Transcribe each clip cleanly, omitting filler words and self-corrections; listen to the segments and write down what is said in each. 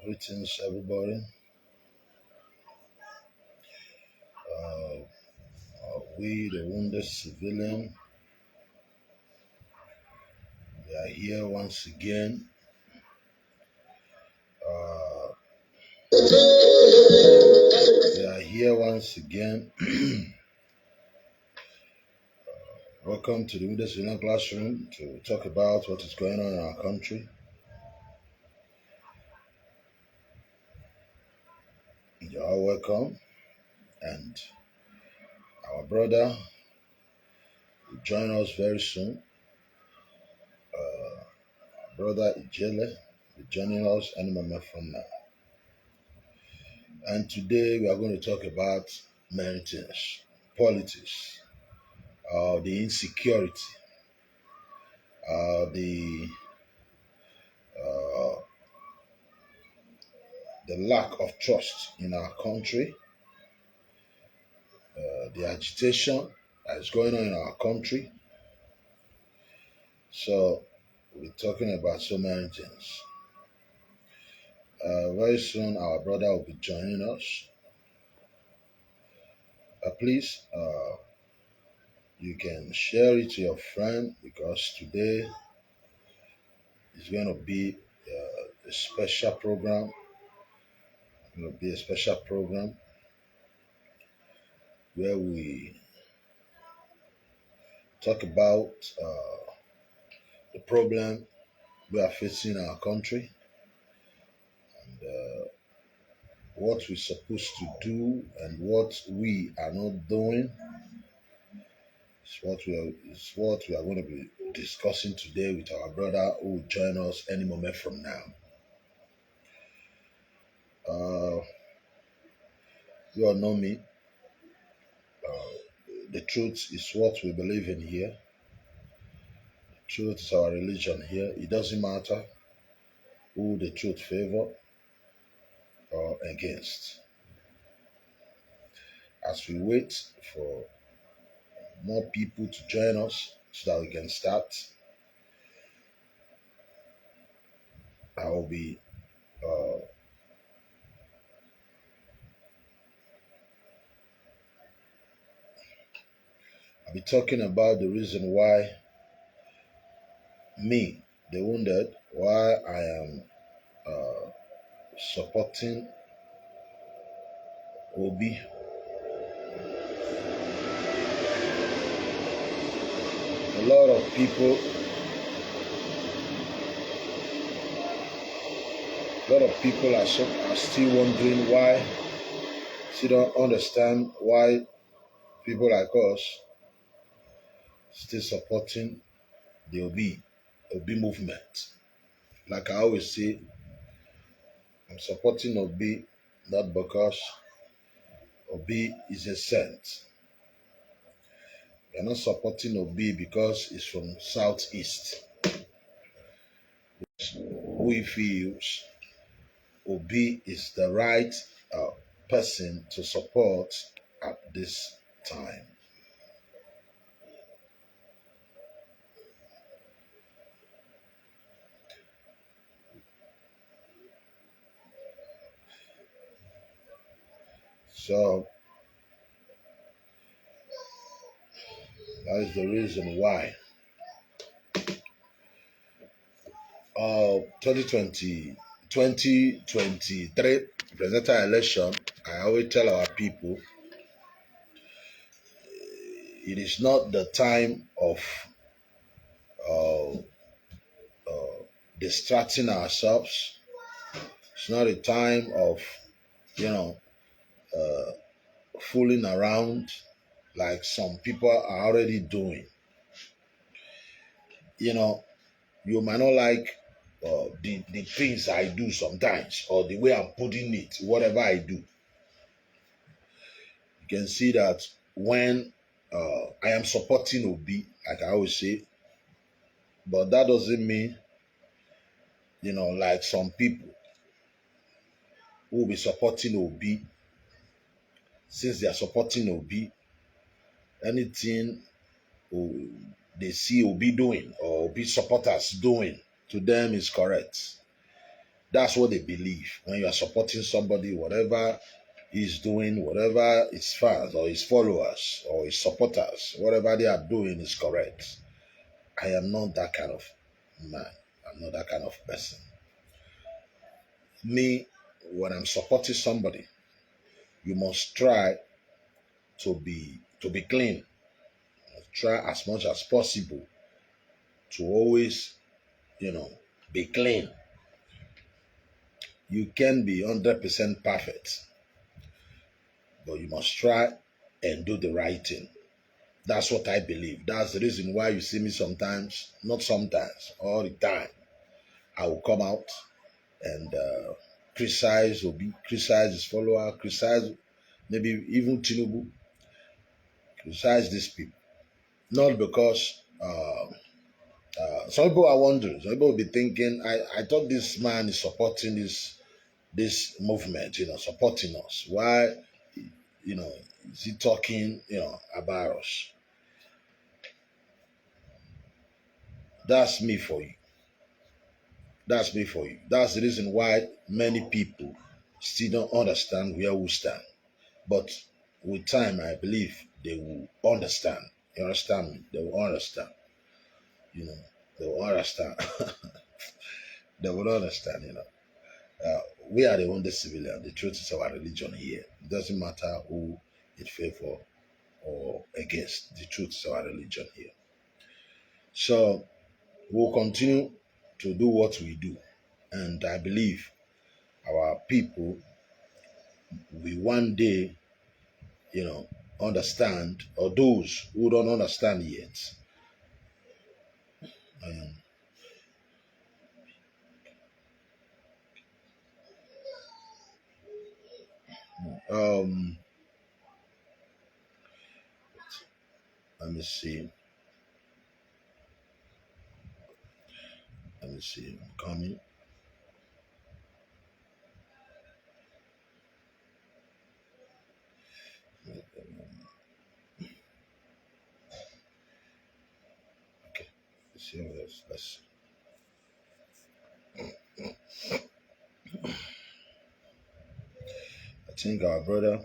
Greetings, everybody. We, the wounded civilian, we are here once again. Welcome to the Wounded Civilian Classroom to talk about what is going on in our country. You are welcome, and our brother will join us very soon. Brother Ijele will join us any moment from now. And today we are going to talk about many things: politics, the insecurity, the lack of trust in our country, the agitation that is going on in our country. So we're talking about so many things. Very soon our brother will be joining us. Please, you can share it to your friend, because today is going to be a special program. Where we talk about the problem we are facing in our country, and what we're supposed to do and what we are not doing. It's what we are going to be discussing today with our brother who will join us any moment from now. You all know me. The truth is what we believe in here. The truth is our religion here. It doesn't matter who the truth favor or against. As we wait for more people to join us so that we can start, I'll be talking about the reason why me, the wounded, why I am supporting Obi. A lot of people are still wondering why, still don't understand why people like us still supporting the Obi movement. Like I always say, I'm supporting Obi not because Obi is a saint. We're not supporting Obi because he's from Southeast. We feel Obi is the right person to support at this time. So that is the reason why 2023 presidential election, I always tell our people, it is not the time of distracting ourselves. It's not a time of, fooling around like some people are already doing. You might not like the things I do sometimes, or the way I'm putting it, whatever I do. You can see that when I am supporting Obi, like I always say, but that doesn't mean You know, like some people who will be supporting Obi, since they are supporting Obi, anything they see Obi doing or Obi supporters doing to them is correct. That's what they believe. When you are supporting somebody, whatever he's doing, whatever his fans or his followers or his supporters, whatever they are doing is correct. I am not that kind of man. I'm not that kind of person. Me, when I'm supporting somebody, you must try to be clean. Try as much as possible to always, you know, be clean. You can be 100% perfect, but you must try and do the right thing. That's what I believe. That's the reason why you see me sometimes, not sometimes, all the time. I will come out and criticize Obi, criticize his follower, criticize maybe even Tinubu, criticize these people. Not because some people are wondering, some people will be thinking, I thought this man is supporting this movement, supporting us. Why, is he talking, about us? That's me for you. That's me for you. That's the reason why many people still don't understand where we stand. But with time, I believe they will understand. You understand me? They will understand. You know, they will understand. They will understand, we are the only civilian. The truth is our religion here. It doesn't matter who it favor or against. The truth is our religion here. So we'll continue to do what we do. And I believe our people will one day, understand, or those who don't understand yet. Um, let me see. Let me see. I'm coming. Okay. Let's see. Let's I think our brother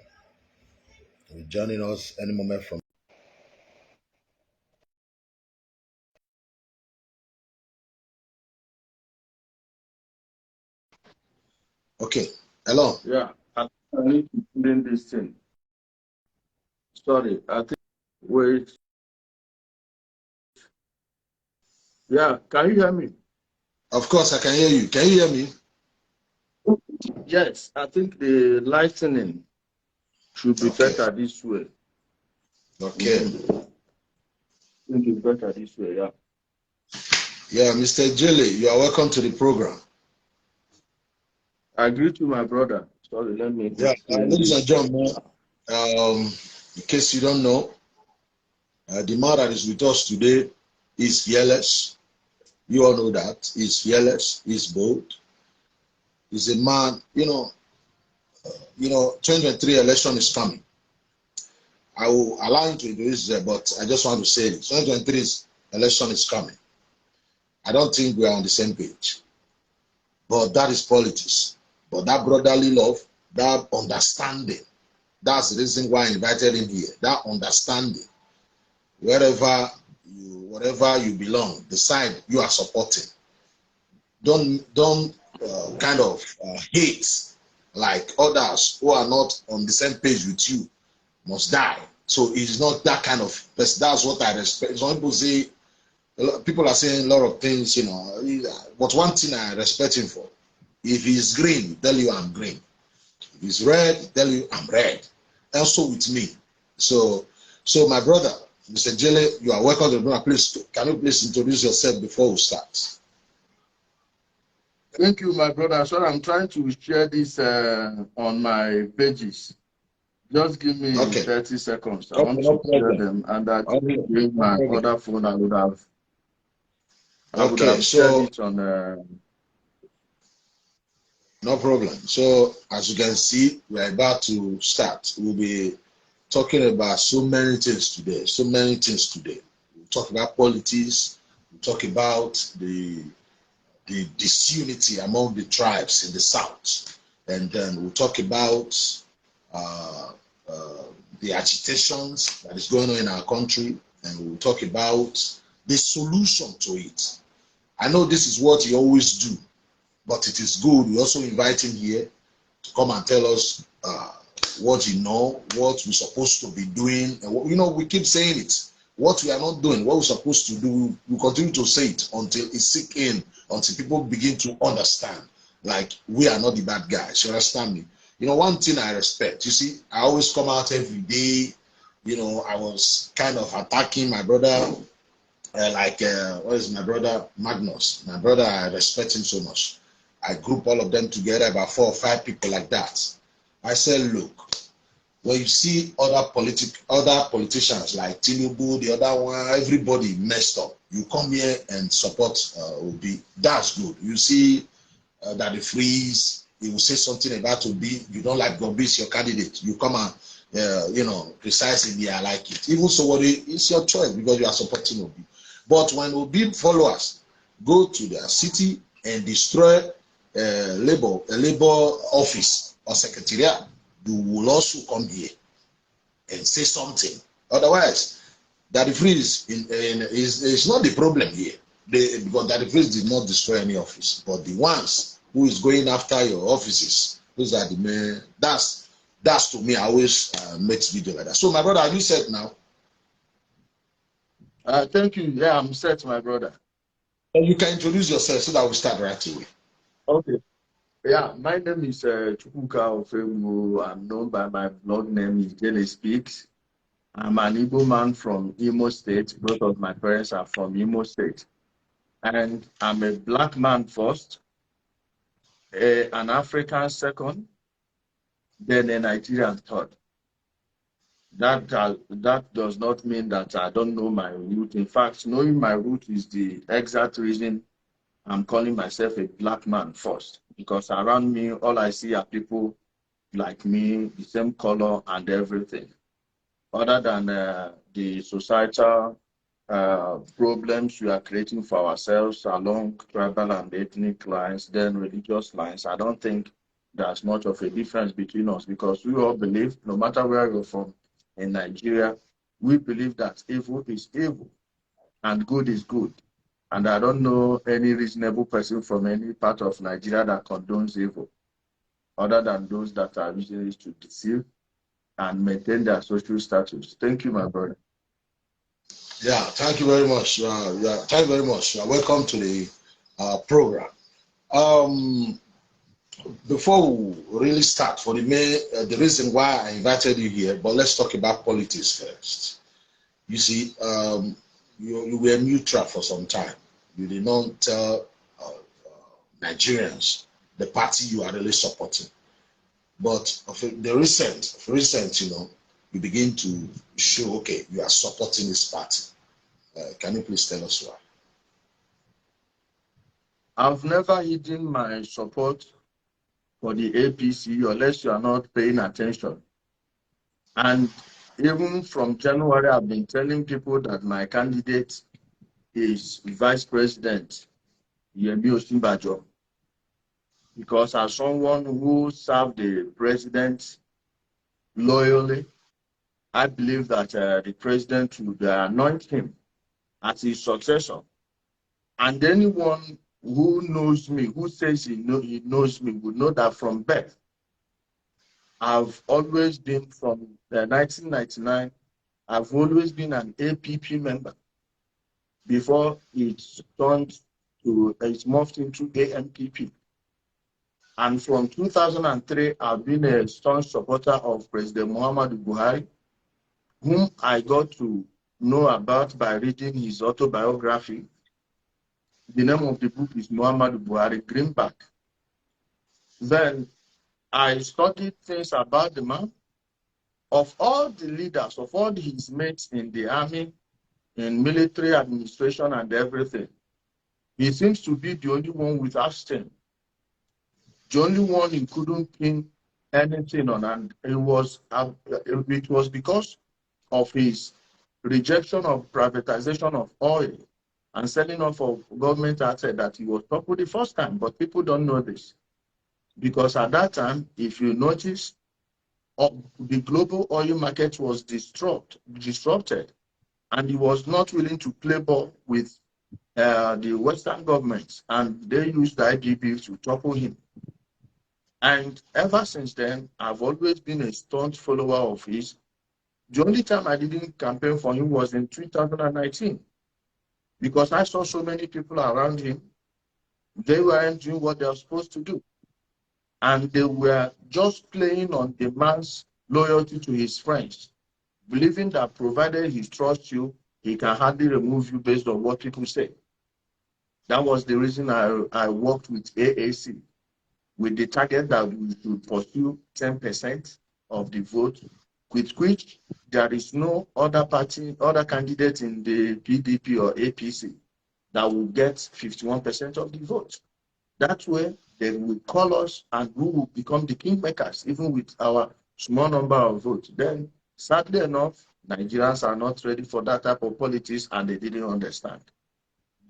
will joining us any moment from. Okay. Hello. Yeah, I need to put in this thing. Sorry, I think. Wait. Yeah, can you hear me? Of course, I can hear you. Can you hear me? Yes, I think the lightning should be better this way. Okay. I think it's better this way, yeah. Yeah, Mr. Ijele, you are welcome to the program. I agree to my brother. Sorry, let me Yeah, put in ladies and this. gentlemen, in case you don't know, the man that is with us today is fearless. You all know that. He's fearless, he's bold. He's a man, 2023 election is coming. I will allow him to introduce it, but I just want to say this. 2023 election is coming. I don't think we are on the same page. But that is politics. But that brotherly love, that understanding, that's the reason why I invited him here. That understanding, whatever you belong, the side you are supporting. Don't kind of hate like others who are not on the same page with you must die. So he's not that kind of person. That's what I respect. Some people say, people are saying a lot of things, but one thing I respect him for, if he's green, tell you I'm green. If he's red, tell you I'm red. Also with me. So my brother, Mr. Ijele, you are welcome to the program. Please, can you please introduce yourself before we start? Thank you, my brother. So I'm trying to share this on my pages. Just give me 30 seconds. I want to share them, and I think with my other phone, I would have shared it on. No problem. So, as you can see, we're about to start. We'll be talking about so many things today. So many things today. We'll talk about politics. We'll talk about the disunity among the tribes in the south, and then we'll talk about uh, the agitations that is going on in our country, and we'll talk about the solution to it. I know this is what you always do, but it is good. We also invite him here to come and tell us what you know, what we're supposed to be doing. And you know, we keep saying it. What we are not doing, what we're supposed to do, we continue to say it until it sink in, until people begin to understand. Like, we are not the bad guys. You understand me? You know, one thing I respect, you see, I always come out every day. You know, I was kind of attacking my brother, what is my brother? Magnus. My brother, I respect him so much. I group all of them together, about 4 or 5 people like that. I said, look, when you see other politicians like Tinubu, the other one, everybody messed up, you come here and support Obi. That's good. You see that the freeze, he will say something about Obi. You don't like Obi, it's your candidate. You come and you know, precisely, I like it. Even so, what it's your choice because you are supporting Obi. But when Obi followers go to their city and destroy a labor office or secretariat, you will also come here and say something. Otherwise, Daddy Freeze is not the problem here. Because Daddy Freeze did not destroy any office, but the ones who is going after your offices, those are the men. That's to me. I always make video like that. So, my brother, are you set now? Thank you. Yeah, I'm set, my brother. You can introduce yourself so that we start right away. Okay. Yeah, my name is Chukwuka Ofemu. I'm known by my blog name, Ijele Speaks. I'm an Igbo man from Imo State. Both of my parents are from Imo State. And I'm a black man first, an African second, then a Nigerian third. That does not mean that I don't know my root. In fact, knowing my root is the exact reason I'm calling myself a black man first. Because around me, all I see are people like me, the same color and everything. Other than the societal problems we are creating for ourselves along tribal and ethnic lines, then religious lines, I don't think there's much of a difference between us because we all believe, no matter where you're from in Nigeria, we believe that evil is evil and good is good. And I don't know any reasonable person from any part of Nigeria that condones evil, other than those that are usually to deceive and maintain their social status. Thank you, my brother. Yeah, thank you very much. Thank you very much. Welcome to the program. Before we really start, for the reason why I invited you here, but let's talk about politics first. You see, you were neutral for some time. You did not tell Nigerians the party you are really supporting. But of the recent, you know, you begin to show, okay, you are supporting this party. Can you please tell us why? I've never hidden my support for the APC unless you are not paying attention. And even from January, I've been telling people that my candidate is Vice President Yemi Osinbajo. Because as someone who served the president loyally, I believe that the president would anoint him as his successor. And anyone who knows me, who says he knows me, would know that from birth, I've always been from 1999, I've always been an APP member before it's morphed into AMPP. And from 2003, I've been a staunch supporter of President Muhammadu Buhari, whom I got to know about by reading his autobiography. The name of the book is Muhammadu Buhari, Greenback. Then I studied things about the man. Of all the leaders, of all his mates in the army, in military administration and everything, he seems to be the only one with abstain. The only one he couldn't pin anything on, and it was because of his rejection of privatization of oil and selling off of government assets that he was toppled the first time. But people don't know this, because at that time, if you notice, the global oil market was disrupted, and he was not willing to play ball with the Western governments, and they used the IDB to topple him. And ever since then, I've always been a staunch follower of his. The only time I didn't campaign for him was in 2019, because I saw so many people around him, they weren't doing what they were supposed to do. And they were just playing on the man's loyalty to his friends, believing that provided he trusts you, he can hardly remove you based on what people say. That was the reason I worked with AAC, with the target that we should pursue 10% of the vote, with which there is no other party, other candidate in the PDP or APC that will get 51% of the vote. That way, they will call us and we will become the kingmakers, even with our small number of votes. Then, sadly enough, Nigerians are not ready for that type of politics, and they didn't understand.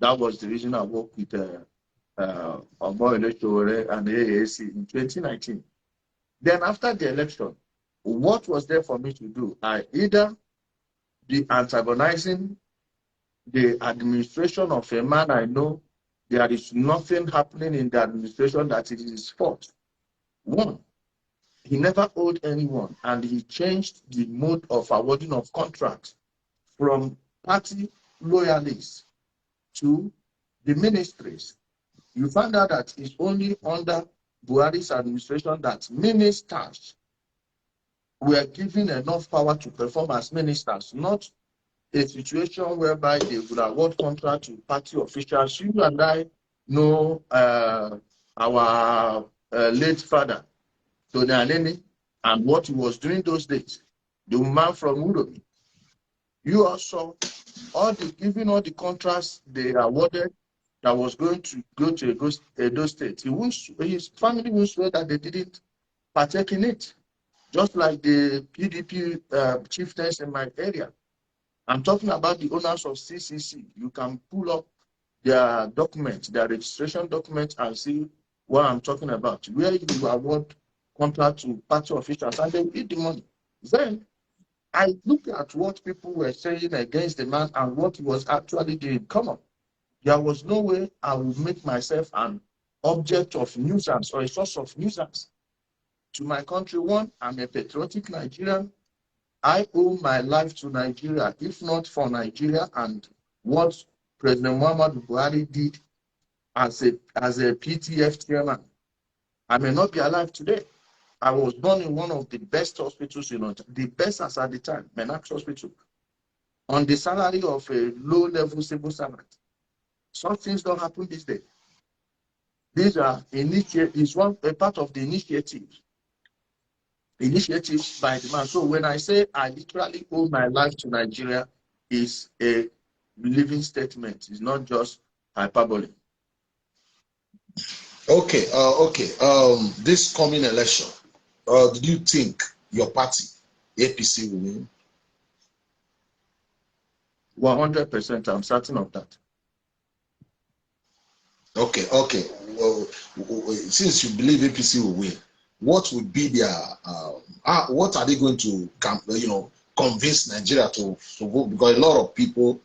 That was the reason I worked with Omoyele and AAC in 2019. Then after the election, what was there for me to do? I either be antagonizing the administration of a man I know there is nothing happening in the administration that it is his fault. One, he never owed anyone, and he changed the mode of awarding of contracts from party loyalists to the ministries. You find out that it's only under Buhari's administration that ministers were given enough power to perform as ministers, not a situation whereby they would award contract to party officials. You and I know our late father, Tony Anene, and what he was doing those days. The man from Uromi. You also giving all the contracts they awarded that was going to go to Edo State. His family will swear that they didn't partake in it. Just like the PDP chieftains in my area. I'm talking about the owners of CCC. You can pull up their documents, their registration documents, and see what I'm talking about. Where you award contract to party officials and they will eat the money. Then I look at what people were saying against the man and what he was actually doing. Come on. There was no way I would make myself an object of nuisance or a source of nuisance to my country. One, I'm a patriotic Nigerian. I owe my life to Nigeria, if not for Nigeria and what President Muhammadu Buhari did as a PTF chairman. I may not be alive today. I was born in one of the best hospitals in Ontario, the best as at the time, Menax Hospital, on the salary of a low-level civil servant. Some things don't happen this day. These are a part of the initiatives by the man. So when I say I literally owe my life to Nigeria, is a living statement. It's not just hyperbole. Okay. This coming election, do you think your party, APC, will win? 100%. I'm certain of that. Okay. Well, since you believe APC will win, what would be their what are they going to convince Nigeria to vote? Because a lot of people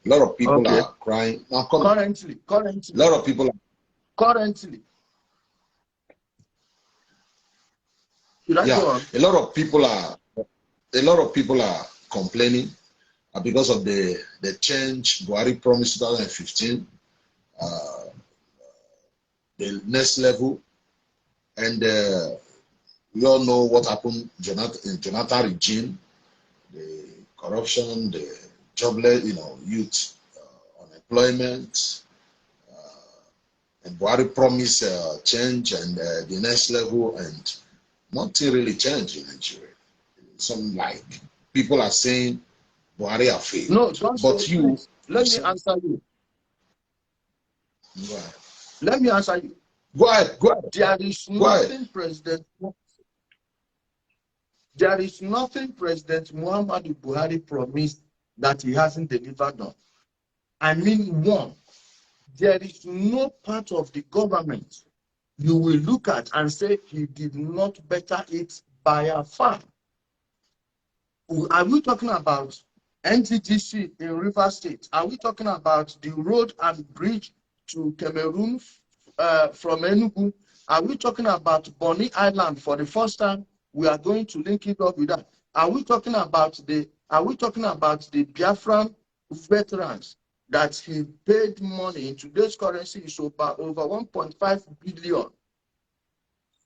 Okay. are crying now. Currently, a lot of people currently. Yeah, a lot of people are complaining because of the change Buhari promised 2015, the next level, and we all know what happened in Jonathan regime, the corruption, the jobless, youth unemployment, and Buhari promised change and the next level, and nothing really changed in Nigeria. Some like people are saying Buhari are failed. No, don't but say, you please. Let me answer you. Right. Let me answer you. Go ahead. Go ahead. There is nothing President Muhammadu Buhari promised that he hasn't delivered on. I mean, one, there is no part of the government you will look at and say he did not better it by a far. Are we talking about NTGC in River State? Are we talking about the road and bridge to Cameroon from Enugu? Are we talking about Bonny Island for the first time? We are going to link it up with that. Are we talking about the Biafran veterans that he paid money in today's currency is over 1.5 billion?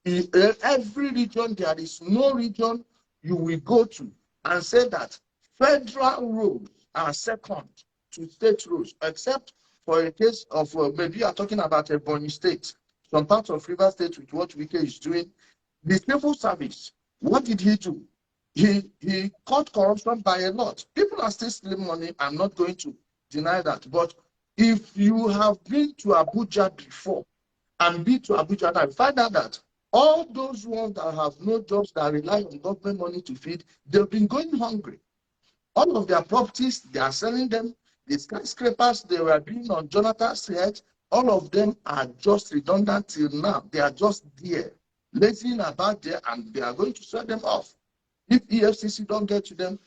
In every region, there is no region you will go to and say that federal roads are second to state roads, except for a case of maybe you are talking about a Bonny State, some parts of River State with what Wike is doing. The civil service, what did he do? He caught corruption by a lot. People are still stealing money. I'm not going to deny that. But if you have been to Abuja before and been to Abuja now, find out that all those ones that have no jobs, that rely on government money to feed, they've been going hungry. All of their properties, they are selling them. The skyscrapers they were doing on Jonathan's head, all of them are just redundant till now. They are just there, lazying about there, and they are going to sell them off if EFCC don't get to them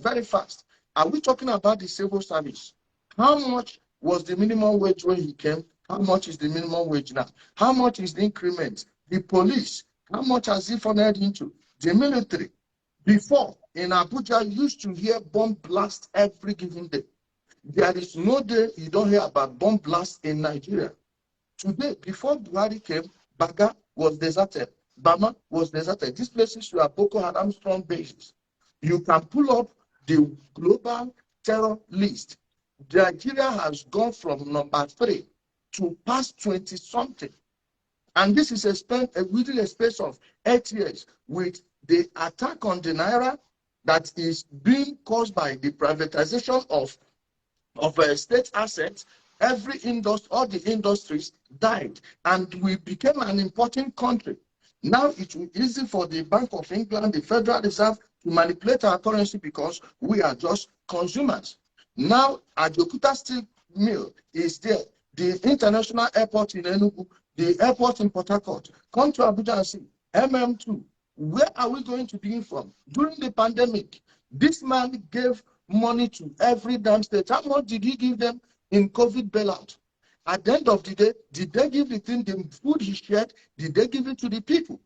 very fast. Are we talking about the civil service? How much was the minimum wage when he came? How much is the minimum wage now? How much is the increment? The police, how much has he funneled into? The military. Before, in Abuja, you used to hear bomb blast every given day. There is no day you don't hear about bomb blast in Nigeria. Today, before Buhari came, Baga was deserted. Bama was deserted. These places were Boko Haram strong bases. You can pull up the global terror list. Nigeria has gone from number 3 to past 20-something. And this is within a space of 8 years with the attack on the Naira that is being caused by the privatization of state assets. Every industry, all the industries died, and we became an importing country. Now it will be easy for the Bank of England, the Federal Reserve, to manipulate our currency because we are just consumers. Now, Ajokuta Steel Mill is there. The international airport in Enugu, the airport in Port Harcourt. Come to Abuja and see MM2. Where are we going to begin from? During the pandemic, this man gave money to every damn state. How much did he give them in COVID bailout? At the end of the day, did they give the thing, the food he shared, did they give it to the people?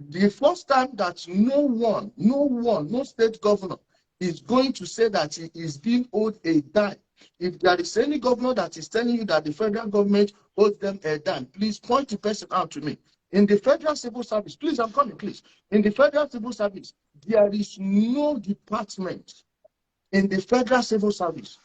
The first time that no state governor is going to say that he is being owed a dime. If there is any governor that is telling you that the federal government owes them a dime, please point the person out to me. In the federal civil service, please, I'm coming, please. In the federal civil service, there is no department in the federal civil service.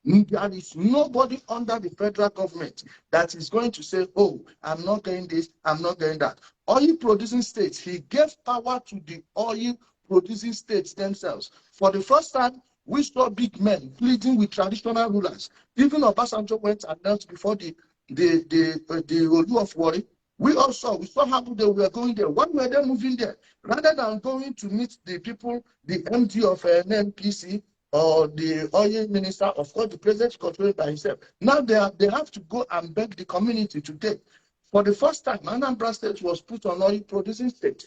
There is nobody under the federal government that is going to say, oh, I'm not getting this, I'm not getting that. Oil producing states, he gave power to the oil producing states themselves. For the first time, we saw big men pleading with traditional rulers. Even Obasanjo went and knelt before the Olu of Warri. We saw how they were going there. Why were they moving there? Rather than going to meet the people, the MD of NNPC or the oil minister, of course, the president controlled by himself. Now they have to go and beg the community to take. For the first time, Anambra State was put on oil producing state.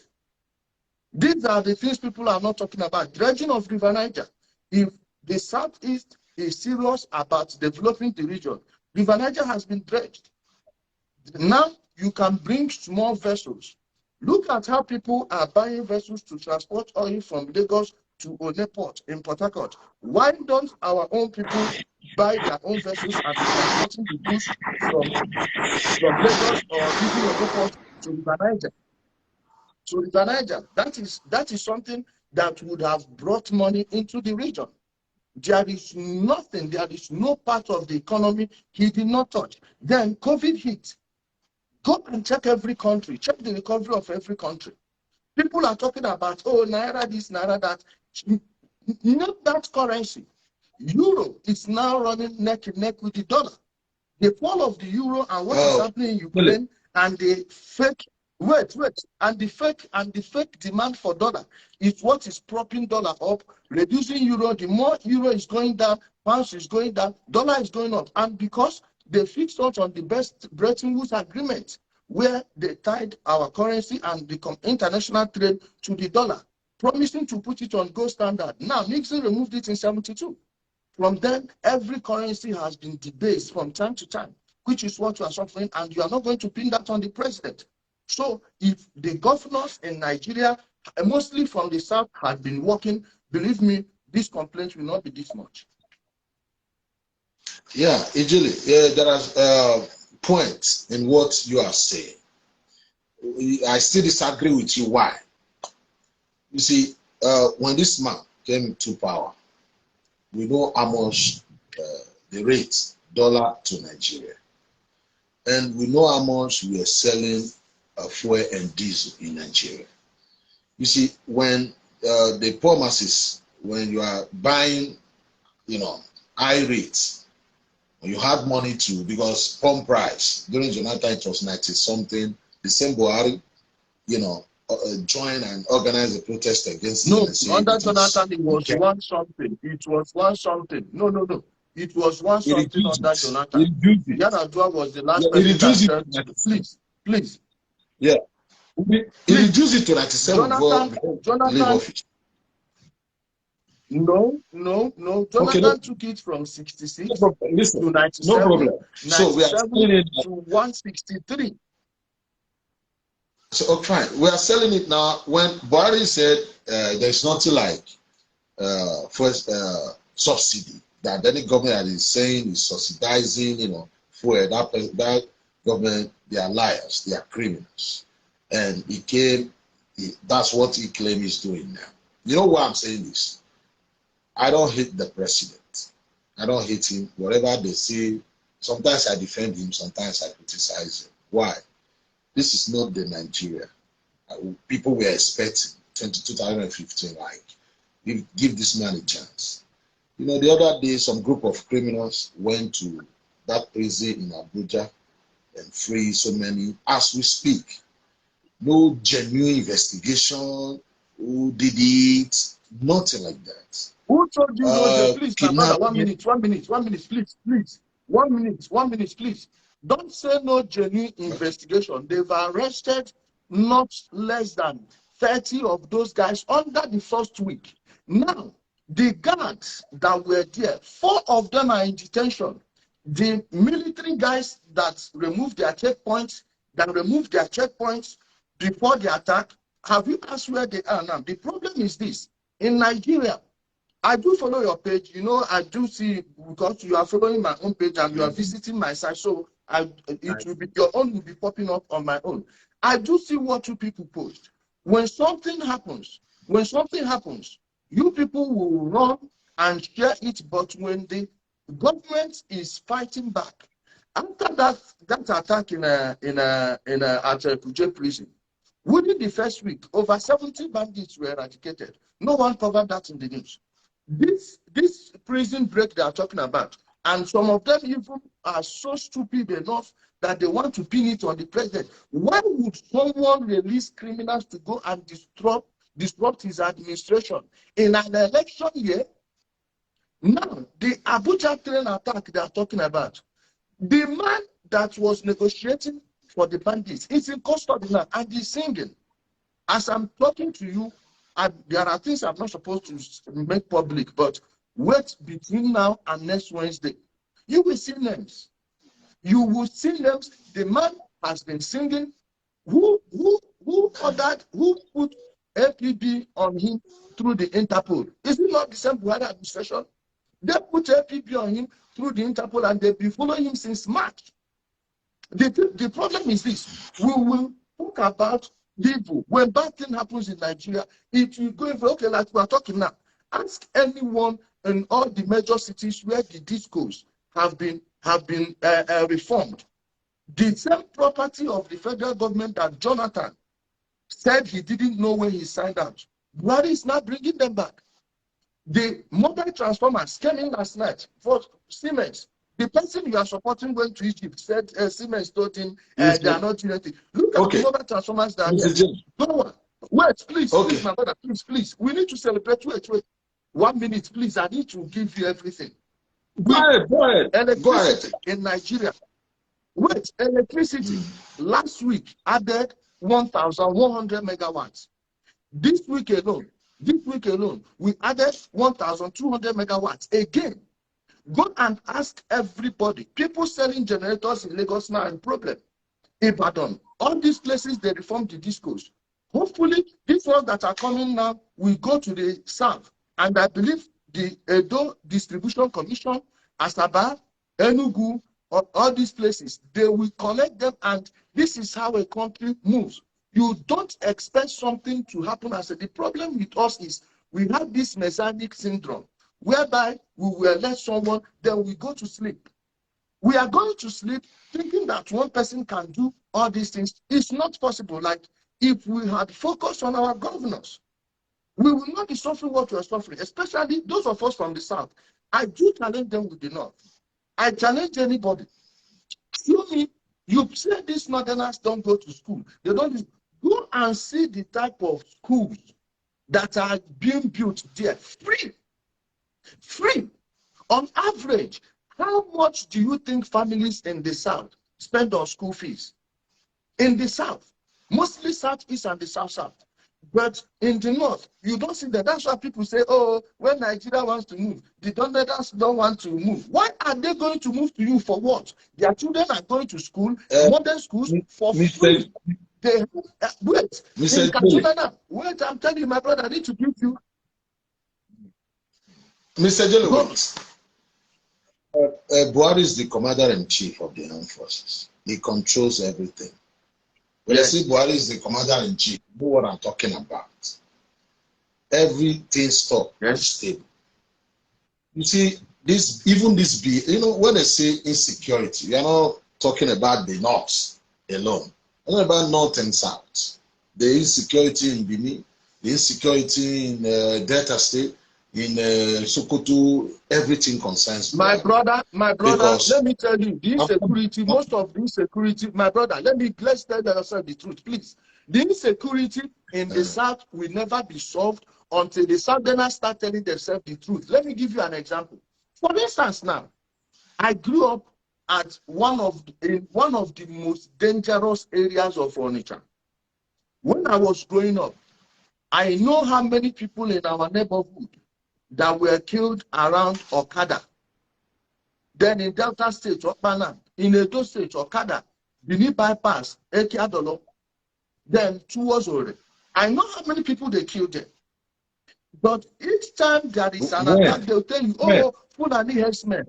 These are the things people are not talking about. Dredging of River Niger. If the Southeast is serious about developing the region, River Niger has been dredged. Now you can bring small vessels. Look at how people are buying vessels to transport oil from Lagos to One Port in Port Harcourt. Why don't our own people buy their own vessels and be transporting the goods from Lagos or even One Port to River Niger? To River Niger, that is something that would have brought money into the region. There is nothing, there is no part of the economy he did not touch. Then COVID hit. Go and check every country, check the recovery of every country. People are talking about, oh, Naira this, Naira that. Not that currency. Euro is now running neck and neck with the dollar. The fall of the euro and what is happening in Ukraine and the fake and the fake demand for dollar is what is propping dollar up, reducing euro. The more euro is going down, pounds is going down, dollar is going up. And because they fixed us on the best Bretton Woods agreement, where they tied our currency and the international trade to the dollar, promising to put it on gold standard. Now, Nixon removed it in 72. From then, every currency has been debased from time to time, which is what you are suffering, and you are not going to pin that on the president. So if the governors in Nigeria, mostly from the south, had been working, believe me, these complaints will not be this much. Yeah, ijele, there are points in what you are saying. I still disagree with you. Why? You see, when this man came to power, we know how much the rate dollar to Nigeria, and we know how much we are selling fuel and diesel in Nigeria. You see, when the poor masses, when you are buying, high rates, when you had money to, because pump price during Jonathan it was 90 something. The same Buhari, join and organize a protest against No, the under Jonathan, it was one something. It was one something. No. It was one something under Jonathan. Yar'Adua was the last person that said, please. Yeah. It reduced it to 97 Jonathan. No. Jonathan took it from 66 to 97. No problem. 97 so we are selling it to 163. So fine, we are selling it now. When Buhari said there's nothing like first subsidy that any government that is saying is subsidizing, for that government, they are liars, they are criminals, and that's what he claims he's doing now. You know why I'm saying this? I don't hate the president. I don't hate him. Whatever they say, sometimes I defend him, sometimes I criticize him. Why? This is not the Nigeria people were expecting 2015, like, give this man a chance. The other day, some group of criminals went to that prison in Abuja and free so many. As we speak, no genuine investigation, who did it, nothing like that. Who told you no? Please, my brother, 1 minute, please. 1 minute, please. Don't say no genuine investigation. They've arrested not less than 30 of those guys under the first week. Now, the guards that were there, 4 of them are in detention. The military guys that removed their checkpoints, before the attack, have you asked where they are now? The problem is this. In Nigeria, I do follow your page. I do see, because you are following my own page and you are visiting my site, so your own will be popping up on my own. I do see what you people post. When something happens, you people will run and share it, but when the government is fighting back, after that attack at Kuje prison, within the first week, over 70 bandits were eradicated. No one covered that in the news. This prison break they are talking about, and some of them even are so stupid enough that they want to pin it on the president. Why would someone release criminals to go and disrupt his administration in an election year? Now, the Abuja train attack they are talking about, the man that was negotiating for the bandits is in custody now and he's singing. As I'm talking to you, there are things I'm not supposed to make public, but wait between now and next Wednesday. You will see names. You will see names. The man has been singing. Who put APB on him through the Interpol? Is it not the same Buhari administration? They put APB on him through the Interpol and they've been following him since March. The problem is this. We will talk about people. When bad thing happens in Nigeria, it will go over, okay, like we are talking now. Ask anyone in all the major cities where the discos have been reformed. The same property of the federal government that Jonathan said he didn't know when he signed out, Buhari is not bringing them back. The mobile transformers came in last night for Siemens. The person you are supporting going to Egypt said Siemens told him they are not doing anything. Look at the mobile transformers that are here. No one. Wait, please, please, my brother, please, please. We need to celebrate. Wait. 1 minute, please. I need to give you everything. Go ahead. Electricity in Nigeria. Wait, electricity last week added 1,100 megawatts. This week alone, we added 1,200 megawatts. Again, go and ask everybody. People selling generators in Lagos now in problem. Ibadan, all these places, they reformed the discos. Hopefully, these ones that are coming now will go to the south. And I believe the Edo Distribution Commission, Asaba, Enugu, all these places, they will collect them. And this is how a country moves. You don't expect something to happen. I said, the problem with us is we have this messianic syndrome, whereby we will let someone, then we go to sleep. We are going to sleep thinking that one person can do all these things. It's not possible. Like, if we had focused on our governors, we will not be suffering what we are suffering, especially those of us from the south. I do challenge them with the north. I challenge anybody. Show me, you say these northerners don't go to school. They don't. Go and see the type of schools that are being built there. Free. On average, how much do you think families in the south spend on school fees? In the south, mostly southeast and the south. But in the north, you don't see that. That's why people say, oh, when Nigeria wants to move, the Northerners don't want to move. Why are they going to move to you? For what? Their children are going to school, modern schools, for free. They wait. In Kaduna, wait, I'm telling you, my brother, I need to give you. Mr. Jello, Buhari is the commander-in-chief of the armed forces. He controls everything. When I say Buhari is the commander-in-chief, you know what I'm talking about. Everything stopped and stable. You see, even this when they say insecurity, we are not talking about the north alone. We're talking about north and south. The insecurity in Benin, the insecurity in Delta State, in Sokoto, everything concerns my brother, let me tell you, the insecurity, most of the insecurity, my brother, let's tell ourselves the truth, please. The insecurity in the south will never be solved until the southerners start telling themselves the truth. Let me give you an example. For instance, now, I grew up at one of the most dangerous areas of Onitsha. When I was growing up, I know how many people in our neighborhood that were killed around Okada. Then in Delta State, Okpana, in Edo State, Okada, Benin Bypass, Ekiadolo, then towards Ore. I know how many people they killed there. But each time there is an attack, they'll tell you, oh, Fulani herdsmen.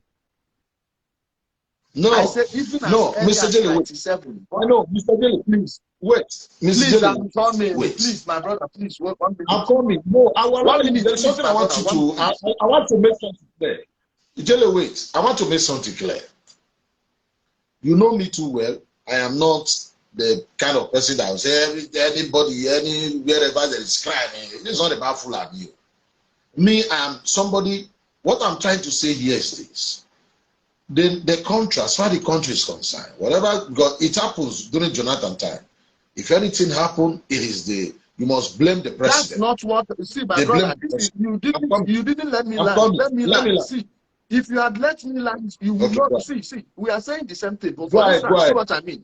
No, I said, even Mr. Jelly, 97. I know, Mr. Jelly, please. Wait, Mr. Please, Jelly, I'm coming. Please, my brother, please, 1 minute. I'm coming. No, there's something I want brother, you to, I want to make something clear. Jelly, wait, I want to make something clear. You know me too well. I am not the kind of person that will say anybody, wherever there is crime. It's not about Fulani. Me, I am somebody, what I'm trying to say here is this. The country, as far as the country is concerned, whatever it happens during Jonathan time. If anything happened, you must blame the president. That's not what. See, my brother, you didn't let me land. Let me land. See, if you had let me land, you would not. See, we are saying the same thing. But for instance, see what I mean.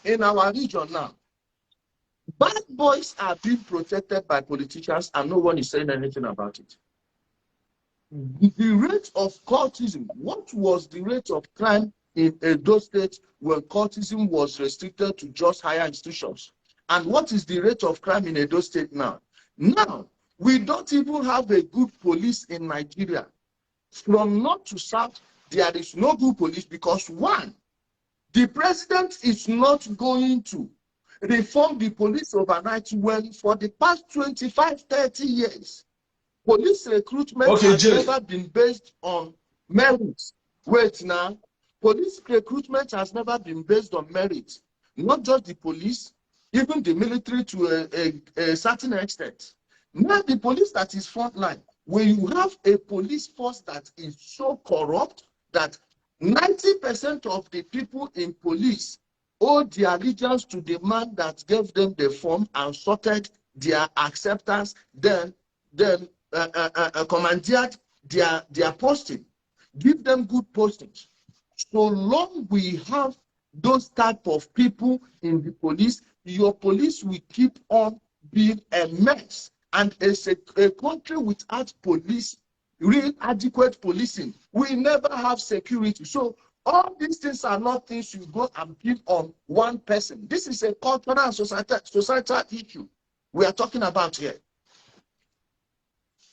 In our region now, bad boys are being protected by politicians, and no one is saying anything about it. The rate of cultism, what was the rate of crime in Edo State when cultism was restricted to just higher institutions? And what is the rate of crime in Edo State now? Now, we don't even have a good police in Nigeria. From north to south, there is no good police because, one, the president is not going to reform the police overnight when for the past 25, 30 years, police recruitment has never been based on merit. Wait now. Police recruitment has never been based on merit. Not just the police, even the military to a certain extent. Now the police that is frontline, when you have a police force that is so corrupt that 90% of the people in police owe their allegiance to the man that gave them the form and sorted their acceptance, then commandeered their posting, give them good postings. So long we have those type of people in the police, your police will keep on being a mess. And as a country without police, real adequate policing, we never have security. So all these things are not things you go and pin on one person. This is a cultural and societal issue we are talking about here.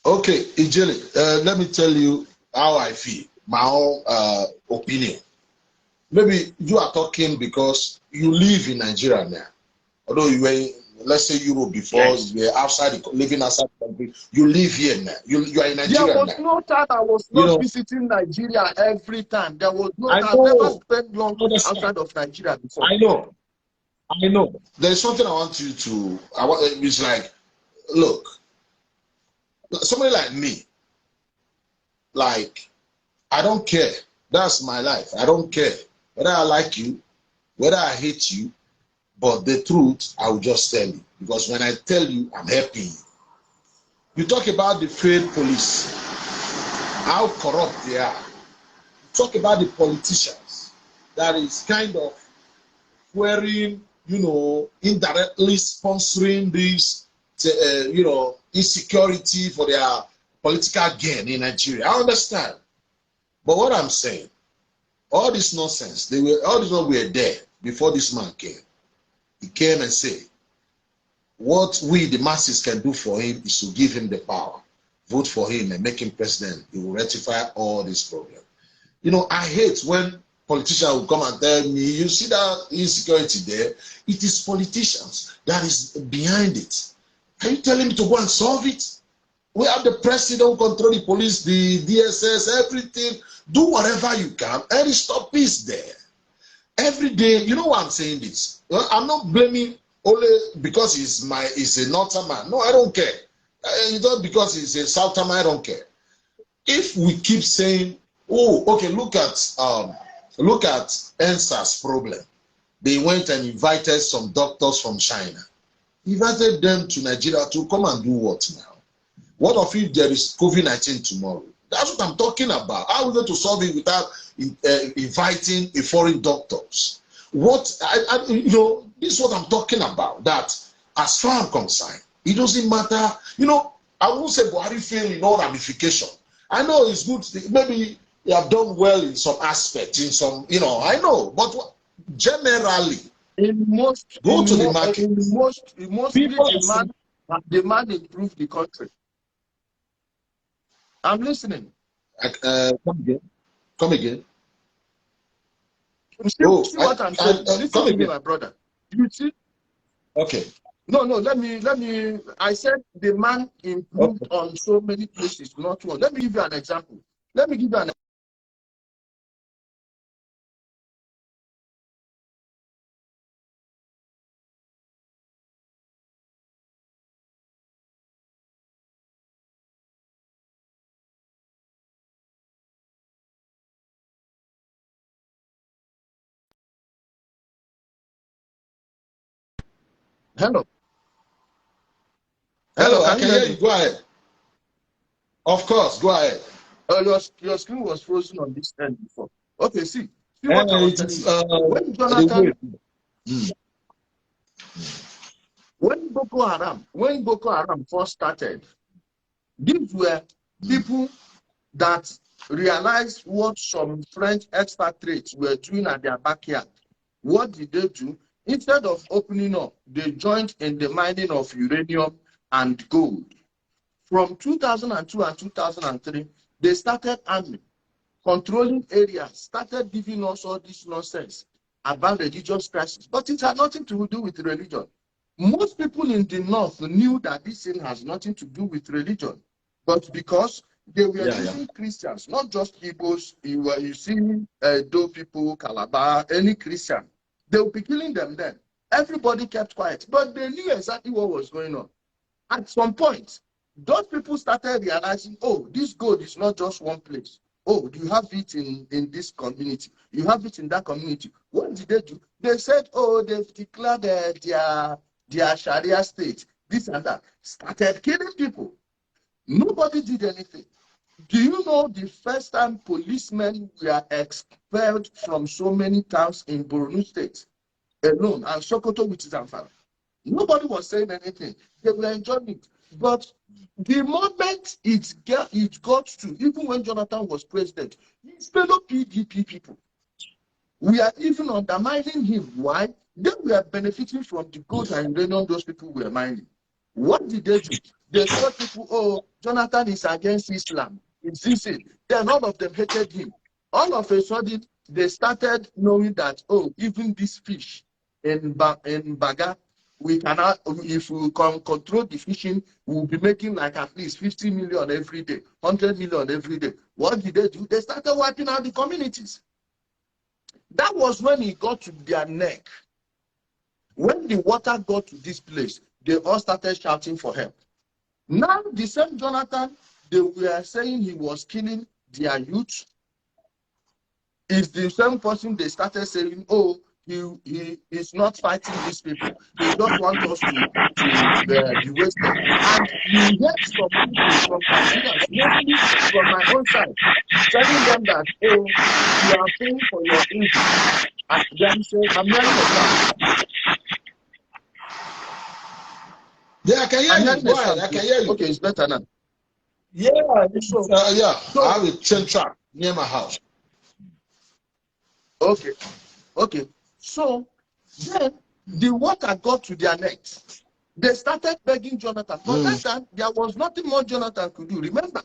Okay, Ijele, let me tell you how I feel, my own opinion. Maybe you are talking because you live in Nigeria now. Although you were, let's say, Europe before, yes. You were outside, living outside the country. You live here now. You are in Nigeria now. There was no time I was not visiting Nigeria every time. There was no time. I've never spent long outside of Nigeria before. I know. There's something I want you to, it's like, look, somebody like me, like, I don't care. That's my life. I don't care whether I like you, whether I hate you, but the truth, I will just tell you. Because when I tell you, I'm helping you. You talk about the failed police, how corrupt they are. You talk about the politicians that is kind of wearing, indirectly sponsoring this, insecurity for their political gain in Nigeria. I understand. But what I'm saying, all this nonsense, all these people were there before this man came. He came and said, what we, the masses, can do for him is to give him the power. Vote for him and make him president. He will rectify all these problems. I hate when politicians will come and tell me, you see that insecurity there? It is politicians that is behind it. Are you telling me to go and solve it? We have the president control the police, the DSS, everything. Do whatever you can and stop peace there. Every day, you know why I'm saying this? I'm not blaming only because he's a northern man. No, I don't care. Not because he's a southern man, I don't care. If we keep saying, oh, okay, look at NSA's problem. They went and invited some doctors from China. Invited them to Nigeria to come and do what now? What if there is COVID-19 tomorrow? That's what I'm talking about. How are we going to solve it without inviting a foreign doctors? This is what I'm talking about. That as far as I'm concerned, it doesn't matter. I won't say Buhari failed in all ramification. I know it's good. Maybe you have done well in some aspects, in some, I know. But generally, in most people demand improve the country. I'm listening. Come again. See what I'm saying. Listen to me, my brother. You see? Okay. No. Let me. I said the man improved on so many places, not one. Let me give you an example. Hello. I can hear you. Go ahead. Of course, go ahead. Your screen was frozen on this end before. Okay, see what I was telling you. When Jonathan, when Boko Haram first started, these were people that realized what some French expatriates were doing at their backyard. What did they do? Instead of opening up, they joined in the mining of uranium and gold. From 2002 and 2003, they started arming, controlling areas, started giving us all this nonsense about religious crisis. But it had nothing to do with religion. Most people in the north knew that this thing has nothing to do with religion. But because they were using Christians, not just Igbos, you see Edo people, Calabar, any Christian, they will be killing them then. Everybody kept quiet, but they knew exactly what was going on. At some point, those people started realizing, oh, this gold is not just one place. Oh, you have it in this community. You have it in that community. What did they do? They said, oh, they've declared their Sharia state, this and that. Started killing people. Nobody did anything. Do you know the first time policemen were expelled from so many towns in Borno State alone, and Sokoto, which is Zamfara? Nobody was saying anything. They were enjoying it. But the moment it got to, even when Jonathan was president, his fellow PDP people, we are even undermining him. Why? They were benefiting from the gold and uranium those people were mining. What did they do? They told people, oh, Jonathan is against Islam. It's this it. Then all of them hated him. All of a sudden, they started knowing that, oh, even this fish in Baga, we cannot, if we can control the fishing, we'll be making like at least 50 million every day, 100 million every day. What did they do? They started wiping out the communities. That was when it got to their neck. When the water got to this place, they all started shouting for help. Now, the same Jonathan, they were saying he was killing their youth, is the same person they started saying, oh, he is not fighting these people. He just wants us to be wasted. And you hear some people, some Nigerians, mainly from my own side, telling them that, oh, you are paying for your evil. And then say, I'm hearing a sound. Yeah, I can hear you. Go ahead. I can hear you. Okay, it's better now. Yeah, I have a chain track near my house. Okay. So then the water got to their necks. They started begging Jonathan. But that time, there was nothing more Jonathan could do. Remember,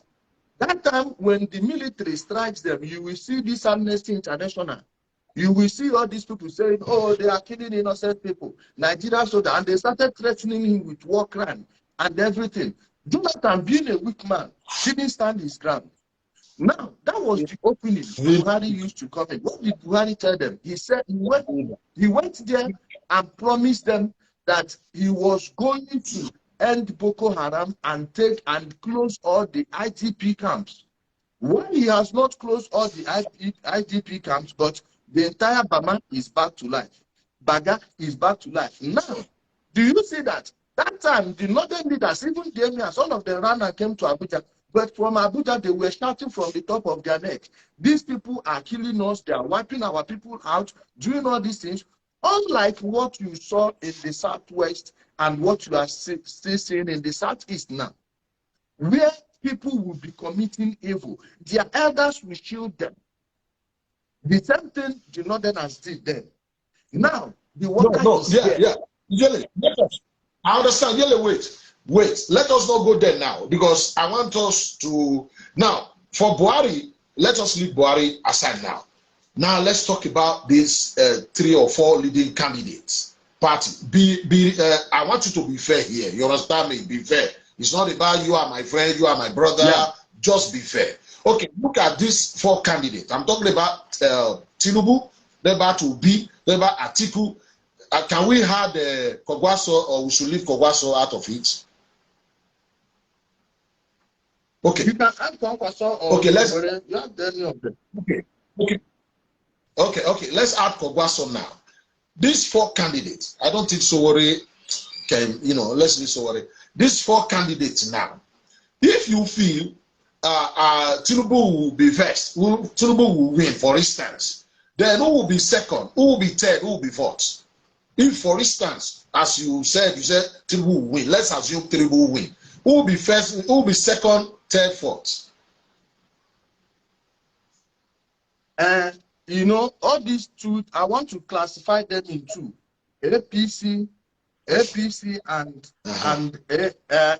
that time when the military strikes them, you will see this Amnesty International. You will see all these people saying, oh, they are killing innocent people. Nigeria soldiers. And they started threatening him with war crime and everything. Jonathan, being a weak man, didn't stand his ground. Now, that was the opening Buhari used to come in. What did Buhari tell them? He said he went there and promised them that he was going to end Boko Haram and take and close all the IDP camps. Well, he has not closed all the IDP camps, but the entire Bama is back to life. Baga is back to life. Now, do you see that? That time, the northern leaders, even the emirs, all of them ran and came to Abuja. But from Abuja, they were shouting from the top of their neck. These people are killing us. They are wiping our people out, doing all these things. Unlike what you saw in the southwest and what you are still seeing in the southeast now, where people will be committing evil. Their elders will shield them. The same thing the northerners did then. Now, the water is here. Yeah. Ijele, I understand. Ijele, wait. Let us not go there now because I want us to now for Buhari. Let us leave Buhari aside now. Now let's talk about these 3 or 4 leading candidates. Party. I want you to be fair here. You understand me? Be fair. It's not about you are my friend, you are my brother. Yeah. Just be fair. Okay, look at these 4 candidates. I'm talking about Tinubu, about Obi, about Atiku. Can we have Kogwaso, or we should leave Kogwaso out of it? Okay. You can add Kogwaso or okay, let's. Okay. Let's add Kogwaso now. These 4 candidates, I don't think Sowore can, let's leave Sowore. These 4 candidates now, if you feel Tinubu will be first, Tinubu will win, for instance, then who will be second, who will be third, who will be fourth? If, for instance, as you said Tinubu will win, let's assume Tinubu will win. Who will be first, who will be second, third, fourth? All these 2, I want to classify them in 2. APC and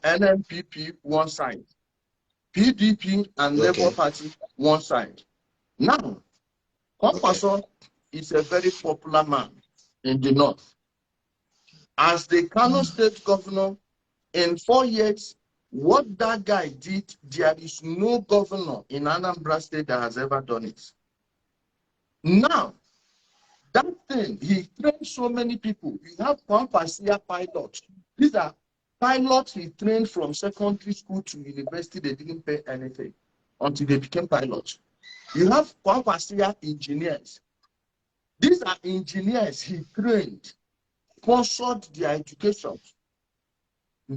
NNPP one side, PDP and Labour Party one side. Now, Kwankwaso is a very popular man in the north. As the Kano State governor, in 4 years, what that guy did, there is no governor in Anambra State that has ever done it. Now, that thing, he trained so many people. We have Kwankwasia pilots. These are Pilots he trained from secondary school to university, they didn't pay anything until they became pilots. You have Kwakwasiya engineers. These are engineers he trained, sponsored their education.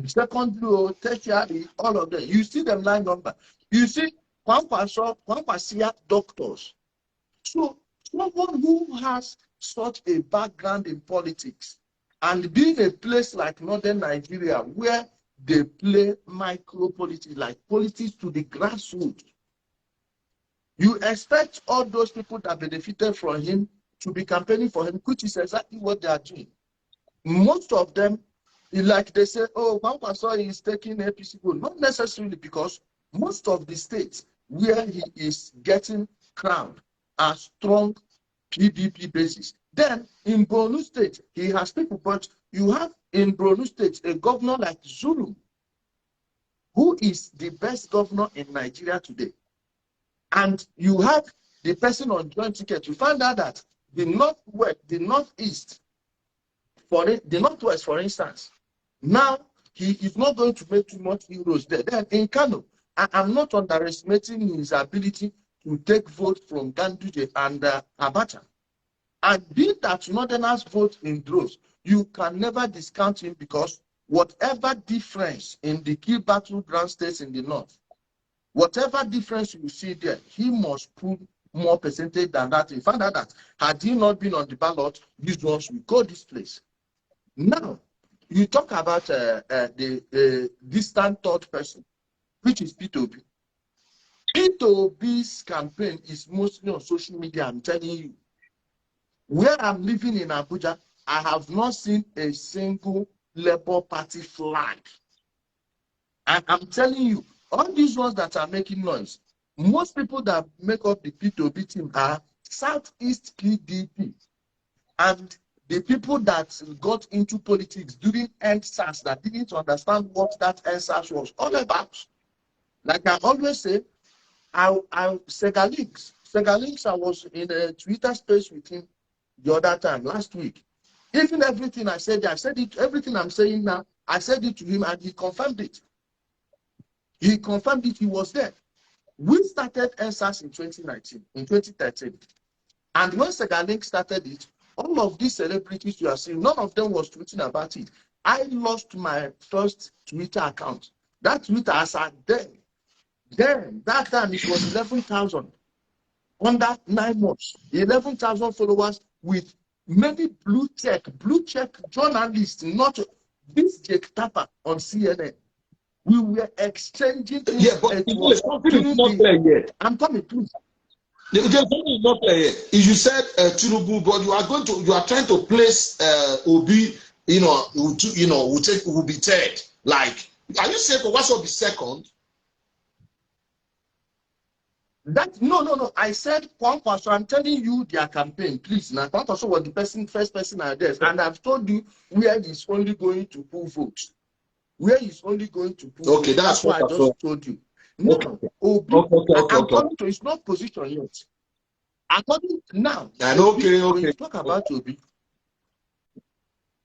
Secondary, tertiary, all of them. You see them line number. You see Kwakwasiya doctors. So someone who has such a background in politics and being a place like northern Nigeria where they play micro politics, like politics to the grassroots, you expect all those people that benefited from him to be campaigning for him, which is exactly what they are doing. Most of them, like they say, oh, Kwankwaso is taking APC vote. Not necessarily, because most of the states where he is getting crowned are strong PDP basis. Then in Borno State, he has people, but you have in Borno State a governor like Zulu, who is the best governor in Nigeria today. And you have the person on joint ticket. You find out that the northwest, the northeast, the northwest, for instance, now he is not going to make too much euros there. Then in Kano, I'm not underestimating his ability to take vote from Ganduje and Abacha. And being that Northerners vote in droves, you can never discount him, because whatever difference in the key battleground states in the north, whatever difference you see there, he must put more percentage than that. You find out that had he not been on the ballot, these ones will go this place. Now, you talk about the distant third person, which is P2B. P2B's campaign is mostly on social media, I'm telling you. Where I'm living in Abuja, I have not seen a single Labour Party flag. And I'm telling you, all these ones that are making noise, most people that make up the P2B team are Southeast PDP. And the people that got into politics during EndSARS that didn't understand what that EndSARS was all about. Like I always say, Segalinks, I was in a Twitter space with him the other time, last week. Even everything I said it, everything I'm saying now, I said it to him and he confirmed it. He confirmed it, he was there. We started EndSARS in 2013. And when Segalink started it, all of these celebrities you are seeing, none of them was tweeting about it. I lost my first Twitter account. That Twitter, as at then, that time it was 11,000. Under 9 months, 11,000 followers with many blue check journalists, not this Jake Tapper on CNN. We were exchanging. Yeah, but something is not clear yet. I'm coming, please. There's something is not clear yet. You said Tinubu, but you are trying to place Obi, will be third. Like, are you saying what will be second? No. I said Kwankwaso. I'm telling you their campaign, please. Now Kwankwaso was the first person I did, and I've told you where he's only going to pull votes. Where he's only going to pull votes. That's what I just told you. No, Obi, I'm coming to it's not position yet. According now, when you talk about Obi,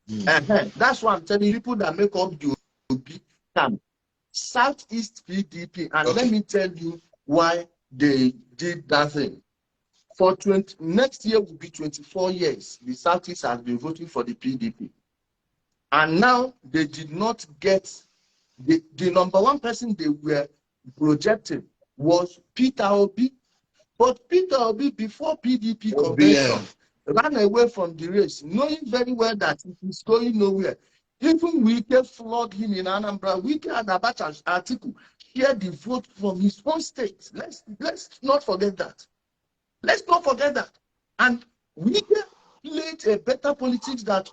that's why I'm telling you, people that make up the Obi camp, Southeast PDP, and let me tell you why they did that thing. For next year will be 24 years. The Southeast has been voting for the PDP. And now they did not get the number one person they were projecting was Peter Obi. But Peter Obi, before PDP convention, ran away from the race, knowing very well that it is going nowhere. Even Wike flogged him in Anambra. Wike and Abacha's article shared the vote from his own state. Let's not forget that. Let's not forget that. And Wike played a better politics than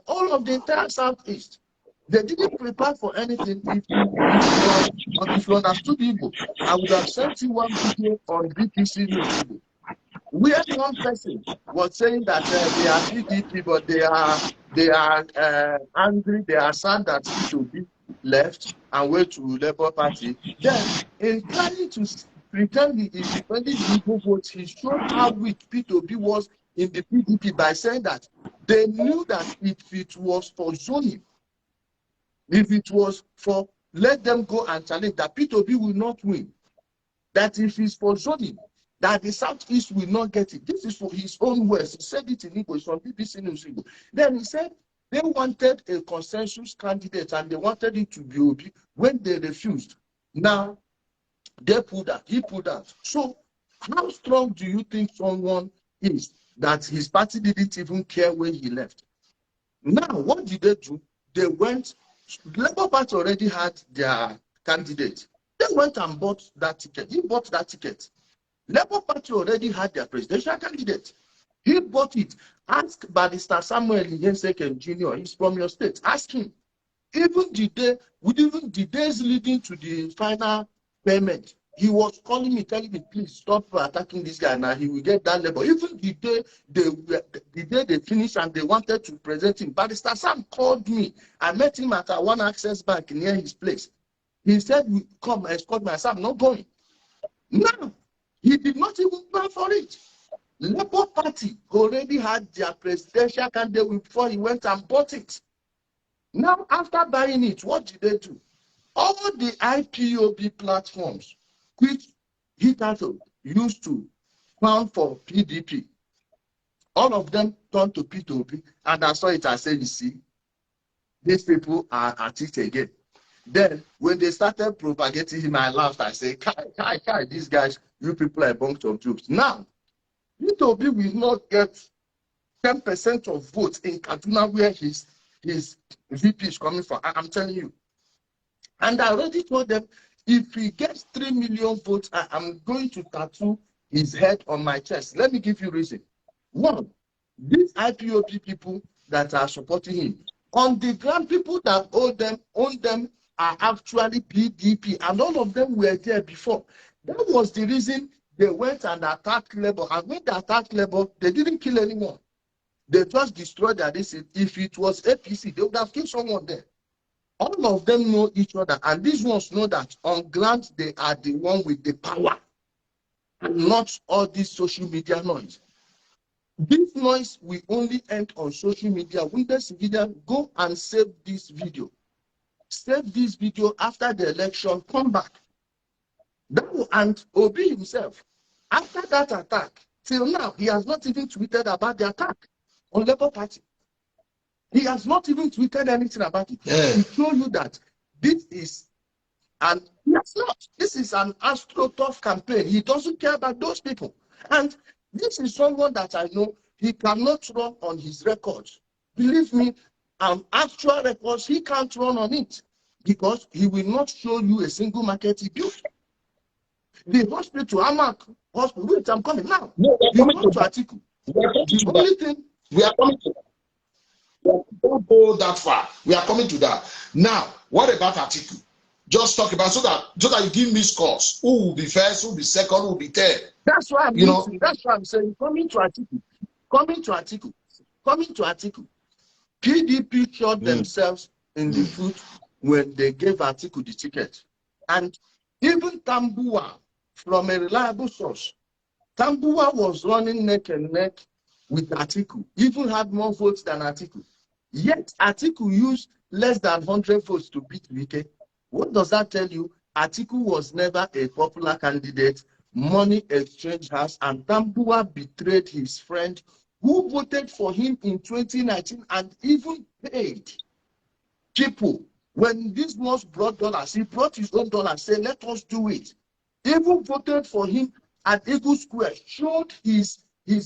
all of the entire Southeast. They didn't prepare for anything. If you understood Igbo, I would have sent you one video on BBC News Igbo, where one person was saying that they are PDP, but they are angry, they are sad that P2B left and went to Labour Party. Then, in trying to pretend he is defending the Igbo votes, he showed how weak P2B was in the PDP by saying that they knew that if it was for zoning, If it was for let them go and challenge, that P2B will not win. That if it's for zoning, that the Southeast will not get it. This is for his own words. He said it in English on BBC News. Then he said they wanted a consensus candidate and they wanted it to be Obi. When they refused, now they pulled out. He pulled out. So how strong do you think someone is that his party didn't even care when he left? Now, what did they do? They went, Labour Party already had their candidate. They went and bought that ticket. He bought that ticket. Labour Party already had their presidential candidate. He bought it. Ask Barrister Samuel Ihensekem Jr. He's from your state. Ask him. Even the days leading to the final payment, he was calling me, telling me, please stop attacking this guy now. He will get that level. Even the day they finished and they wanted to present him, Barrister Sam called me. I met him at one Access Bank near his place. He said, come escort me. I said, I'm not going. No, he did not even plan for it. Labour Party already had their presidential candidate before he went and bought it. Now, after buying it, what did they do? All the IPOB platforms, which hitherto used to stand for PDP, all of them turned to P2P, and I saw it, I said, you see, these people are at it again. Then, when they started propagating him, I laughed. I said, Kai, these guys, you people are a bunch of jokes. Now, P2P will not get 10% of votes in Kaduna where his VP is coming from. I'm telling you. And I already told them, if he gets 3 million votes, I'm going to tattoo his head on my chest. Let me give you reason. One, these IPOP people that are supporting him, on the ground, people that own them are actually PDP, and all of them were there before. That was the reason they went and attacked Labour. And when they attacked Labour, they didn't kill anyone. They just destroyed their district. If it was APC, they would have killed someone there. All of them know each other, and these ones know that on ground they are the one with the power, and not all this social media noise. This noise will only end on social media. Wounded civilian, go and save this video. Save this video after the election, come back. And Obi himself, after that attack, till now, he has not even tweeted about the attack on Labour Party. He has not even tweeted anything about it. To show you that this is this is an AstroTurf campaign. He doesn't care about those people. And this is someone that I know he cannot run on his records. Believe me, actual records, he can't run on it because he will not show you a single market he built. The hospital, hospital, wait, I'm coming now. No, you come to Atiku. The only thing we are coming to that. Don't go that far. We are coming to that. Now, what about Atiku? Just talk about so that you give me scores. Who will be first, who will be second, who will be third. That's why that's why I'm saying coming to Atiku. PDP shot themselves in the foot when they gave Atiku the ticket. And even Tambuwa, from a reliable source, Tambuwa was running neck and neck with Atiku, even had more votes than Atiku. Yet Atiku used less than 100 votes to beat Wike. What does that tell you? Atiku was never a popular candidate. Money exchange house, and Tambuwa betrayed his friend who voted for him in 2019 and even paid people. When this was brought dollars, he brought his own dollars, said, let us do it. Even voted for him at Eagle Square, showed his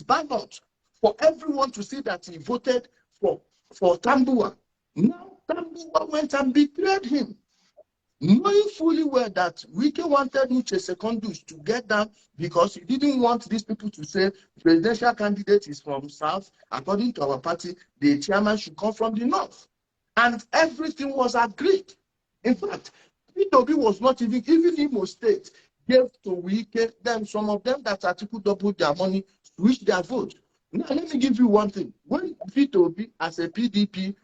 ballot for everyone to see that he voted for Tambuwa. Now Tambuwa went and betrayed him, knowing fully well that Wike wanted Uche Secondus to get down because he didn't want these people to say presidential candidate is from South. According to our party, the chairman should come from the North. And everything was agreed. In fact, P2B was not even Imo State gave to Wike, then some of them that Atiku doubled their money, switched their vote. Now, let me give you one thing. When P2B, as a PDP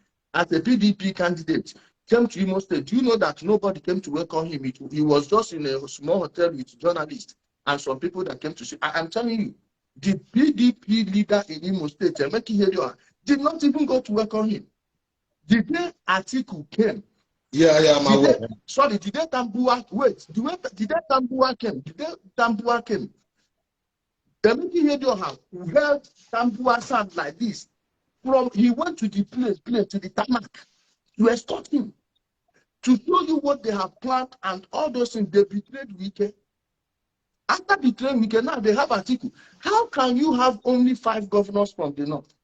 candidate, came to Imo State, do you know that nobody came to welcome him? He was just in a small hotel with journalists and some people that came to see. I'm telling you, the PDP leader in Imo State, Emeki Hedioha, did not even go to welcome him. The day Atiku came, Yeah, I'm aware. Sorry, did they Tambua? Wait, did they Tambua came? Did they Tambua came? The movie radio have heard Tambua sound like this. He went to the place to the tarmac to escort him, to show you what they have planned and all those things. They betrayed Wike. After betraying Wike, now they have Atiku. How can you have only 5 governors from the north?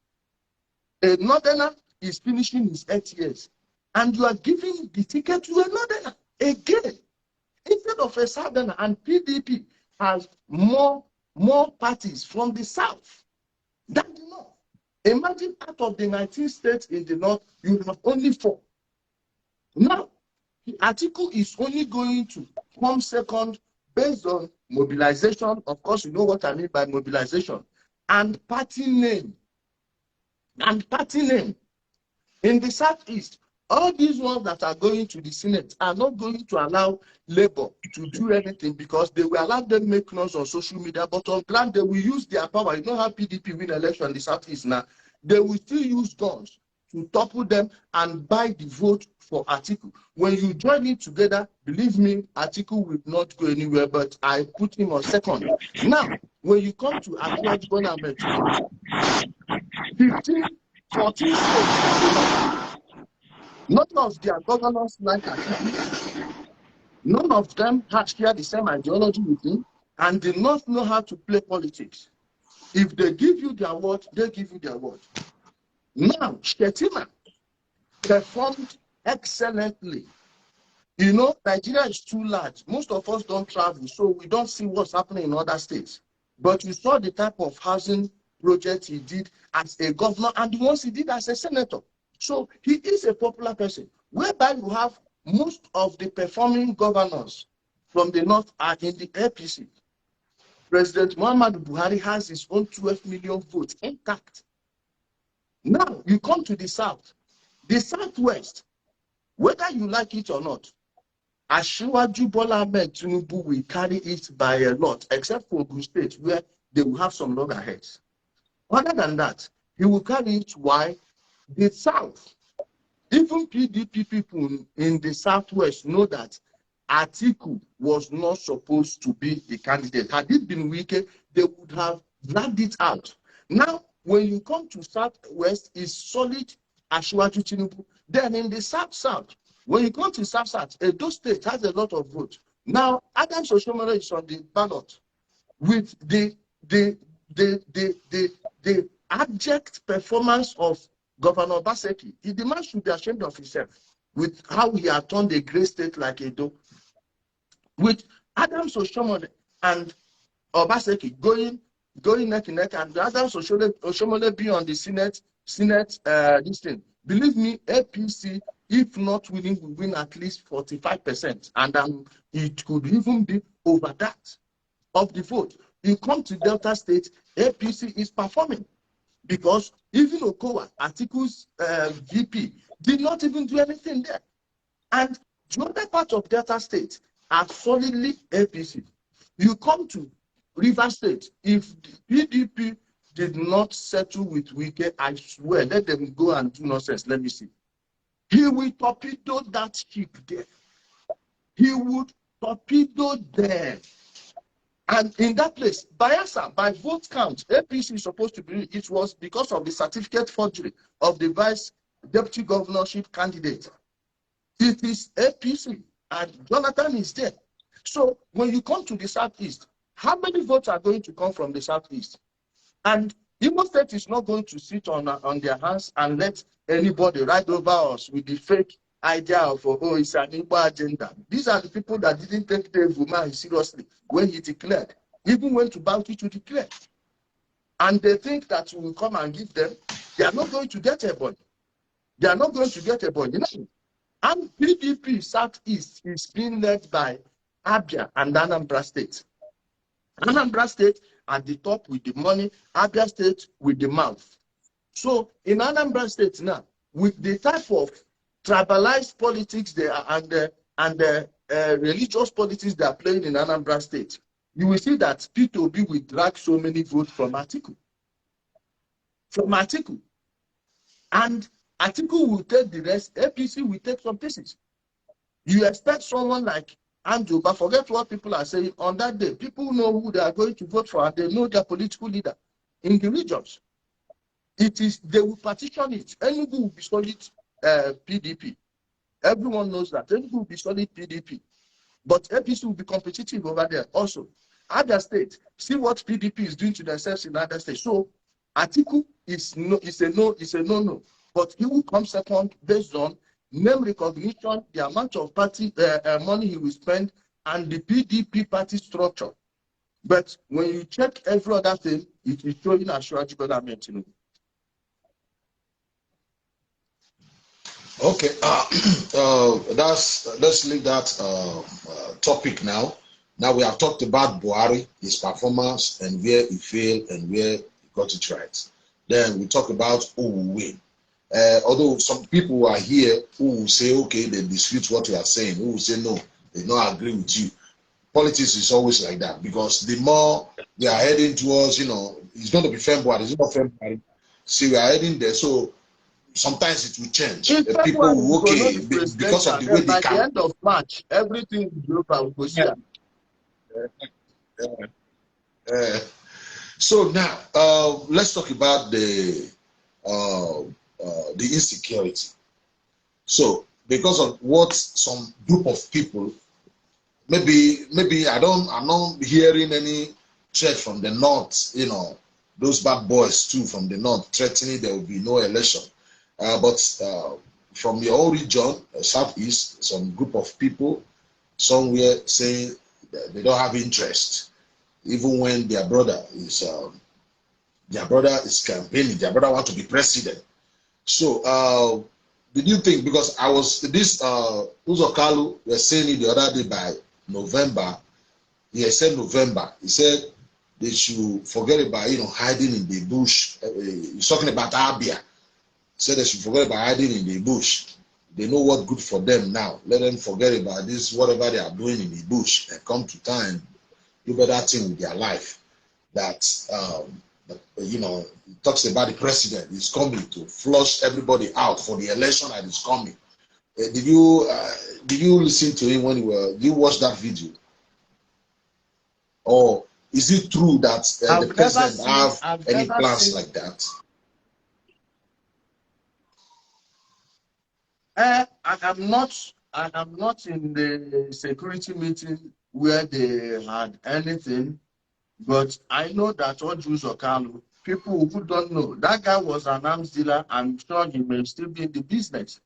A northerner is finishing his 8 years, and you are giving the ticket to a northerner again, instead of a southerner. And PDP has more parties from the south than the north. Imagine out of the 19 states in the north, you have only 4. Now, Atiku is only going to come second based on mobilization. Of course, you know what I mean by mobilization. And party name. In the southeast, all these ones that are going to the Senate are not going to allow Labour to do anything, because they will allow them make noise on social media, but on ground they will use their power. You know how PDP win election in the southeast now? They will still use guns to topple them and buy the vote for Atiku. When you join it together, believe me, Atiku will not go anywhere, but I put him on second. Now, when you come to Asiwaju Bola Ahmed Tinubu, 14 states, none of their governors like Atiku. None of them share the same ideology with him, and they not know how to play politics. If they give you their word, they give you their word. Now, Shetima performed excellently. You know, Nigeria is too large. Most of us don't travel, so we don't see what's happening in other states. But you saw the type of housing project he did as a governor and the ones he did as a senator. So he is a popular person, whereby you have most of the performing governors from the north are in the APC. President Muhammadu Buhari has his own 12 million votes intact. Now you come to the south, the southwest, whether you like it or not, Asiwaju Bola Ahmed Tinubu will carry it by a lot, except for Ogun State, where they will have some loggerheads. Other than that, he will carry it. Why? The south, even PDP people in the southwest know that Atiku was not supposed to be the candidate. Had it been Wike, they would have dragged it out. Now, when you come to southwest, is solid Asiwaju Tinubu. Then in the south, when you come to south, Edo State has a lot of votes. Now, Adams Oshiomhole is on the ballot with the abject performance of Governor Obaseki. The man should be ashamed of himself with how he had turned a great state like Edo. With Adams Oshiomhole and Obaseki going neck and neck, and Adams Oshiomhole being on the Senate this thing. Believe me, APC, if not winning, will win at least 45%, and it could even be over that of the vote. You come to Delta State, APC is performing, because even Okowa, Atiku's VP, did not even do anything there. And the other part of Delta State are solidly APC. You come to River State, if the PDP did not settle with Wike, I swear, let them go and do nonsense. Let me see. He will torpedo that ship there. He would torpedo there. And in that place, Bayelsa, by vote count, APC is supposed to be, it was because of the certificate forgery of the vice deputy governorship candidate. It is APC, and Jonathan is there. So when you come to the southeast, how many votes are going to come from the southeast? And Imo State is not going to sit on their hands and let anybody ride over us with the fake idea of, oh, it's an Igbo agenda. These are the people that didn't take Dave Umahi seriously when he declared, even went to Bauchi to declare. And they think that we will come and give them. They are not going to get a body. They are not going to get a body. And PDP Southeast is being led by Abia and Anambra State. Anambra State at the top with the money, Abia State with the mouth. So in Anambra State now, with the type of tribalized politics there and the religious politics they are playing in Anambra State, you will see that P2B will drag so many votes from Atiku. And Atiku will take the rest, APC will take some pieces. You expect someone like Andrew, but forget what people are saying on that day. People know who they are going to vote for, and they know their political leader in the regions. It is, they will partition it. Enugu will be solid PDP. Everyone knows that. Enugu will be solid PDP. But APC will be competitive over there also. Other states, see what PDP is doing to themselves in other states. So Atiku is a no-no. But he will come second based on name recognition, the amount of party money he will spend, and the PDP party structure. But when you check every other thing, it is showing Ashwaji Bola Tinubu. Okay, let's leave that topic now. Now we have talked about Buhari, his performance, and where he failed and where he got it right. Then we talk about who will win. Although some people are here who will say, okay, they dispute what you are saying, who will say, no, they don't agree with you. Politics is always like that, because the more they are heading towards, it's going to be February, it's not February. See, we are heading there. So sometimes it will change. People will, okay, because of the way they by can. the end of March, everything will go over. So now, let's talk about the insecurity. So because of what some group of people, maybe I'm not hearing any threat from the north, those bad boys too from the north threatening there will be no election. But from your own region, southeast, some group of people somewhere saying that they don't have interest, even when their brother is campaigning, their brother wants to be president. So did you think, because I was this Uzokalu was saying it the other day by November, he said November, he said they should forget about hiding in the bush. He's talking about Abia. Said they should forget about hiding in the bush. They know what's good for them now. Let them forget about this, whatever they are doing in the bush, and come to town and do better thing with their life. That he talks about the president is coming to flush everybody out for the election that is coming. Did you listen to him when did you watch that video? Or is it true that the president have any plans like that? I am not in the security meeting where they had anything, but I know that all Jews or Kalu, people who don't know, that guy was an arms dealer. I'm sure he may still be in the business.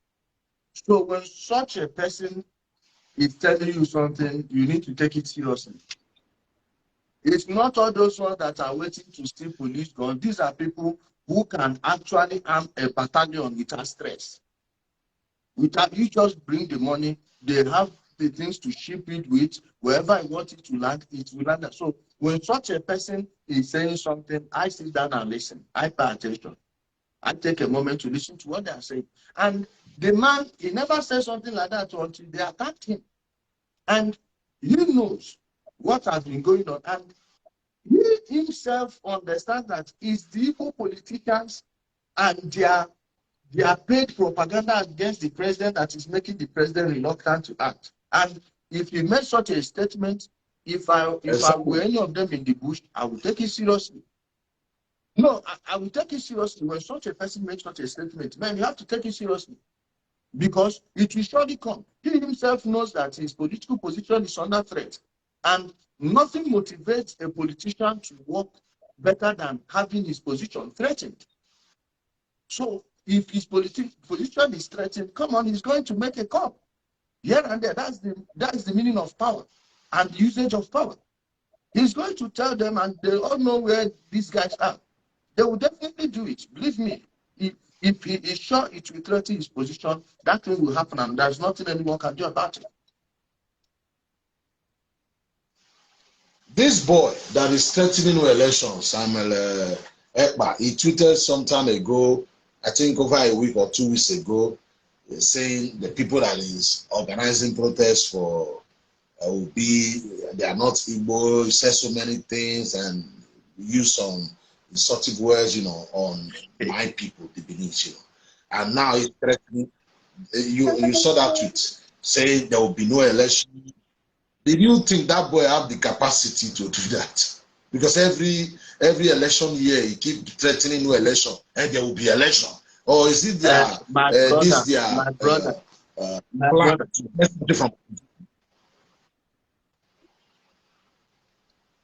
So when such a person is telling you something, you need to take it seriously. It's not all those ones that are waiting to steal police guns. These are people who can actually arm a battalion without stress. Without, you just bring the money, they have the things to ship it with, wherever I want it to land, it will land. So when such a person is saying something, I sit down and listen. I pay attention. I take a moment to listen to what they are saying. And the man, he never said something like that until they attacked him. And he knows what has been going on. And he himself understands that it's the Igbo politicians and their paid propaganda against the president that is making the president reluctant to act. And if he made such a statement, if I were any of them in the bush, I would take it seriously. No, I will take it seriously. When such a person makes such a statement, man, you have to take it seriously, because it will surely come. He himself knows that his political position is under threat, and nothing motivates a politician to work better than having his position threatened. So if his position is threatened, come on, he's going to make a call here and there. That's the meaning of power and the usage of power. He's going to tell them, and they all know where these guys are. They will definitely do it. Believe me. If he is sure it will threaten his position, that thing will happen, and there's nothing anyone can do about it. This boy that is threatening elections, Samuel Ekpa, he tweeted some time ago, I think over a week or 2 weeks ago, saying the people that is organizing protests for Obi, they are not Igbo. He said so many things and use some insultive words, on my people, the Benin, and now he's threatening. You saw that tweet. say there will be no election. Did you think that boy have the capacity to do that? Because every election year he keep threatening no election and there will be election. Or is it their my this brother, their my brother, my plan brother. different?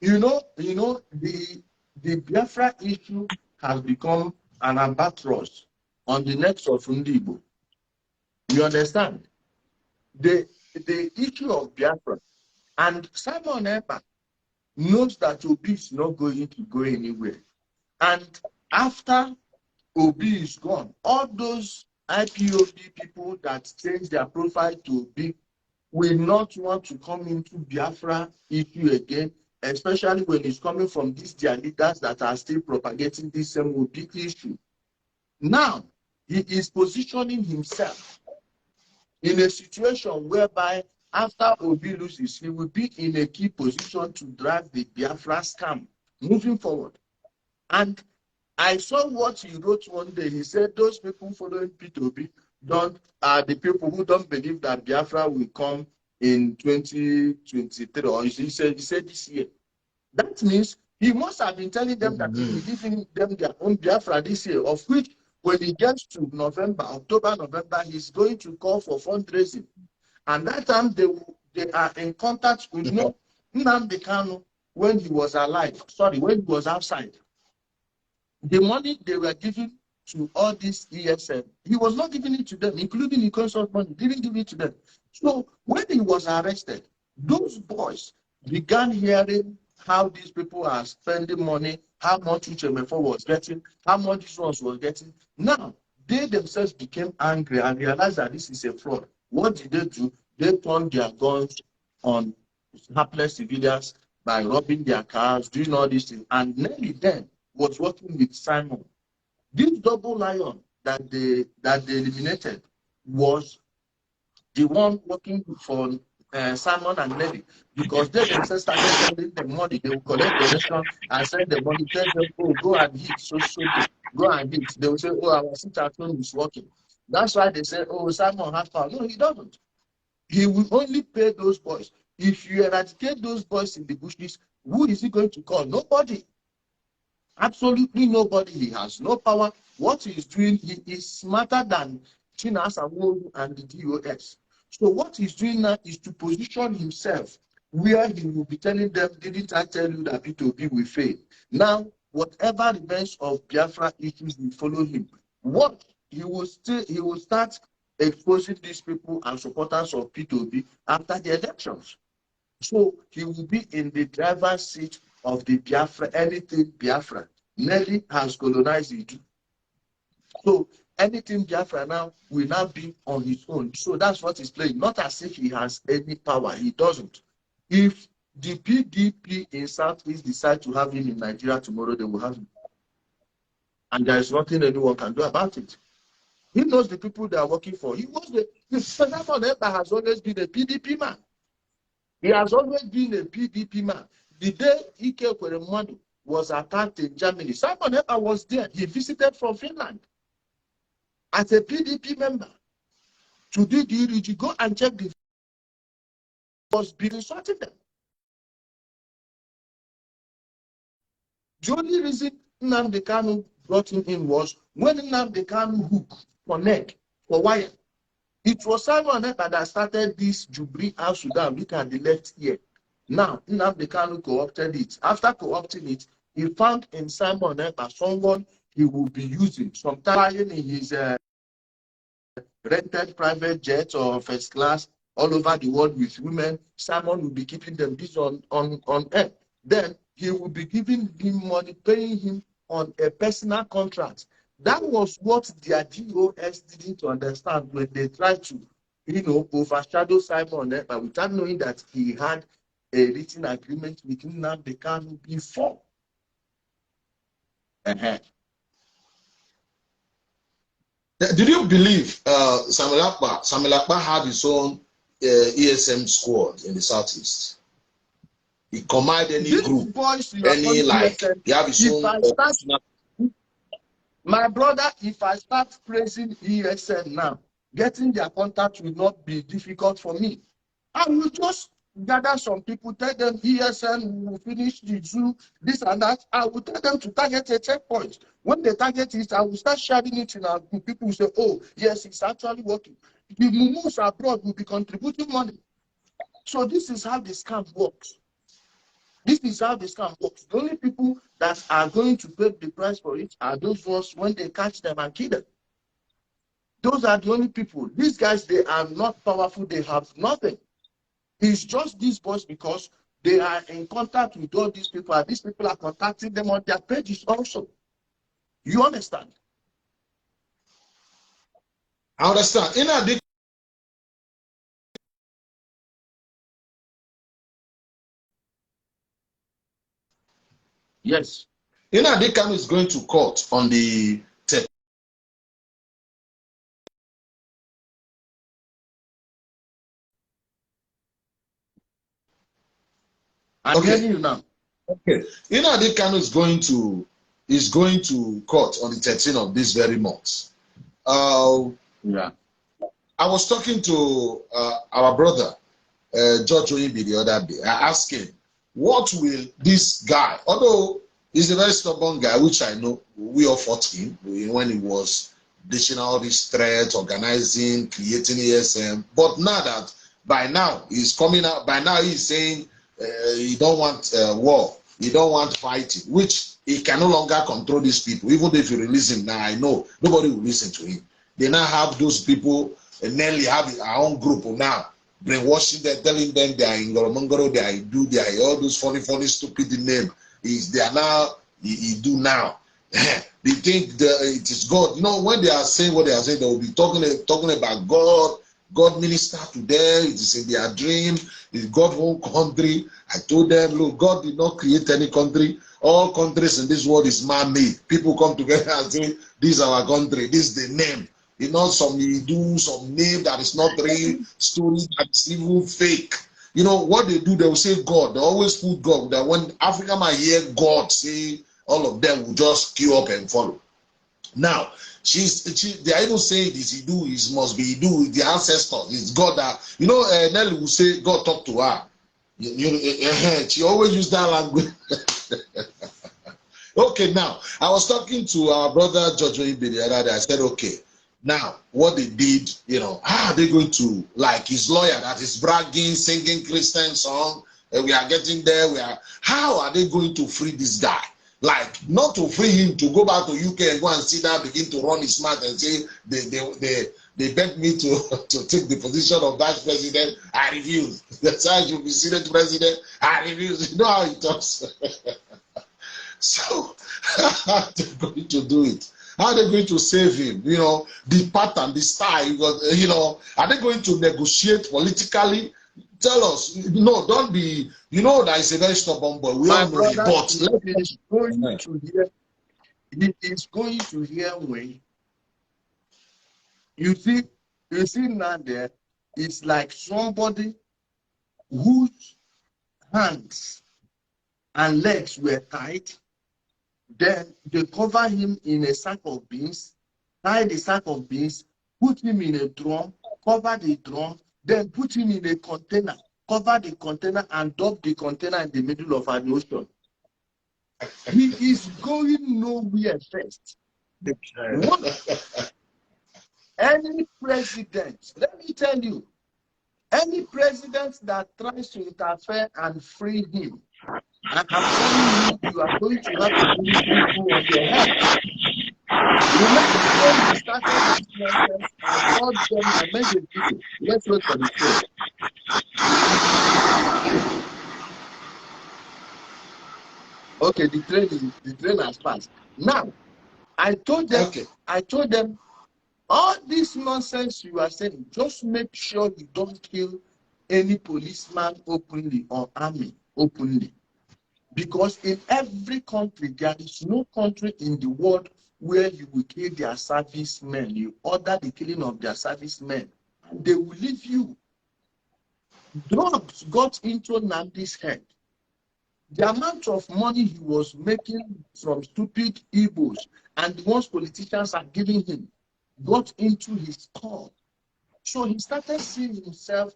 You know, the Biafra issue has become an albatross on the necks of Ndibo. You understand? The issue of Biafra, and Simon Ekpa knows that Obi is not going to go anywhere. And after Obi is gone, all those IPOB people that change their profile to Obi will not want to come into Biafra issue again, especially when it's coming from these their leaders that are still propagating this same Obi issue. Now, he is positioning himself in a situation whereby after Obi loses, he will be in a key position to drive the Biafra scam moving forward. And I saw what he wrote one day. He said those people following P2B are the people who don't believe that Biafra will come in 2023, or he said this year. That means he must have been telling them that he will give them their own Biafra this year, of which when he gets to October, November, he's going to call for fundraising. And that time they are in contact with Nnamdi Kanu when he was outside. The money they were giving to all these ESM, he was not giving it to them, including the consult money, didn't give it to them. So when he was arrested, those boys began hearing how these people are spending money, how much HMFO was getting, how much this one was getting. Now, they themselves became angry and realized that this is a fraud. What did they do? They turned their guns on hapless civilians by robbing their cars, doing all these things. And nearly then was working with Simon. This double lion that they eliminated was the one working for Simon and Nelly, because they themselves started sending them money. They will collect donation and send the money, tell them, oh, go and hit so day. Go and hit. They will say, oh, our sit at home is working. That's why they say, oh, Simon has power. No, he doesn't. He will only pay those boys. If you eradicate those boys in the bushes, who is he going to call? Nobody. Absolutely nobody. He has no power. What he is doing, he is smarter than Chinas and the DOS. So what he's doing now is to position himself where he will be telling them, didn't I tell you that P2B will fail? Now, whatever remains of Biafra issues will follow him. What he will start exposing these people and supporters of P2B after the elections. So he will be in the driver's seat of the Biafra, anything Biafra. Nelly has colonized it. So anything Biafra now will now be on his own. So that's what he's playing. Not as if he has any power. He doesn't. If the PDP in Southeast decide to have him in Nigeria tomorrow, they will have him. And there is nothing anyone can do about it. He knows the people they are working for. He was the Simon Ekpa has always been a PDP man. He has always been a PDP man. The day Ike Kweremadu was attacked in Germany, Simon Ekpa was there. He visited from Finland as a PDP member to do the ERG. Go and check the was being sorted them. The only reason Nnamdi Kanu brought him in was when Nnamdi Kanu hook for neck, for wire. It was Simon Ekpa that started this Jubri Al Sudan, look at the left ear. Now, Nnamdi Kanu co-opted it. After co-opting it, he found in Simon Ekpa someone he will be using, sometimes in his rented private jet or first class all over the world with women. Simon will be keeping them busy on air. Then he will be giving him money, paying him on a personal contract. That was what their DOS didn't understand when they tried to, overshadow Simon Ekpa without knowing that he had a written agreement with Nnamdi Kanu before. Did you believe Samuel Ekpa had his own ESM squad in the Southeast? He commanded any group, any like, he have his own. My brother, if I start praising ESM now, getting their contact will not be difficult for me. I will just gather some people, tell them ESN will finish the zoo, this and that. I will tell them to target a checkpoint. When they target it, I will start sharing it in our group. People will say, oh, yes, it's actually working. The mumus abroad will be contributing money. So this is how the scam works. This is how the scam works. The only people that are going to pay the price for it are those ones when they catch them and kill them. Those are the only people. These guys, they are not powerful. They have nothing. It's just these boys because they are in contact with all these people. And these people are contacting them on their pages also. You understand? I understand. In addition, Yes. Inadikam is going to court on the 10th. I'm hearing you now. Okay. Inadikam is going to court on the 13th of this very month. Yeah. I was talking to our brother George Oyibi the other day. I asked him, what will this guy, although he's a very stubborn guy, which I know, we all fought him when he was dishing all these threats, organizing, creating ASM. But now that by now he's coming out, by now he's saying he don't want war, he don't want fighting, which he can no longer control these people. Even if you release him now, I know nobody will listen to him. They now have those people, and Nelly have our own group now, brainwashing them, telling them they are in Goromongoro, they are all those funny, stupid name. They are now, he do now. They think it is God. You know, when they are saying what they are saying, they will be talking about God. God minister to them. It is in their dream. It's God's own country. I told them, look, God did not create any country. All countries in this world is man-made. People come together and say, this is our country. This is the name. You know, some name that is not real, story that is even fake. You know, what they do, they will say God. They always put God. That when African man hear God say, all of them will just queue up and follow. Now, they are even saying this, he must be, the ancestors. It's God that, you know, Nelly will say, God talk to her. She always use that language. Okay, now, I was talking to our brother George Oyibi the other day. I said, okay, now, what they did, you know, how are they going to, like his lawyer that is bragging, singing Christian song, we are getting there, how are they going to free this guy? Like, not to free him to go back to UK and go and sit down, begin to run his mouth and say, they begged me to take the position of vice president, I refuse. That's how you be Senate president, I refuse. You know how he talks. So, how are they going to do it? How are they going to save him? You know, the pattern, the style, you know, are they going to negotiate politically? Tell us. No, don't be, you know, that is a very stubborn boy. We all know it, but he is going to hear when you see now there, it's like somebody whose hands and legs were tied. Then they cover him in a sack of beans, tie the sack of beans, put him in a drum, cover the drum, then put him in a container, cover the container, and dump the container in the middle of an ocean. He is going nowhere first. Any president, let me tell you, any president that tries to interfere and free him, and I'm telling you, you are going to have a military coup on your head. Remember when we started this nonsense, I told them, I made a video. Let's wait for the train. Okay, the train has passed. Now, I told them, all this nonsense you are saying, just make sure you don't kill any policeman openly or army openly. Because in every country, there is no country in the world where you will kill their servicemen. You order the killing of their servicemen, and they will leave you. Drugs got into Nnamdi's head. The amount of money he was making from stupid Igbos and the ones politicians are giving him got into his skull. So he started seeing himself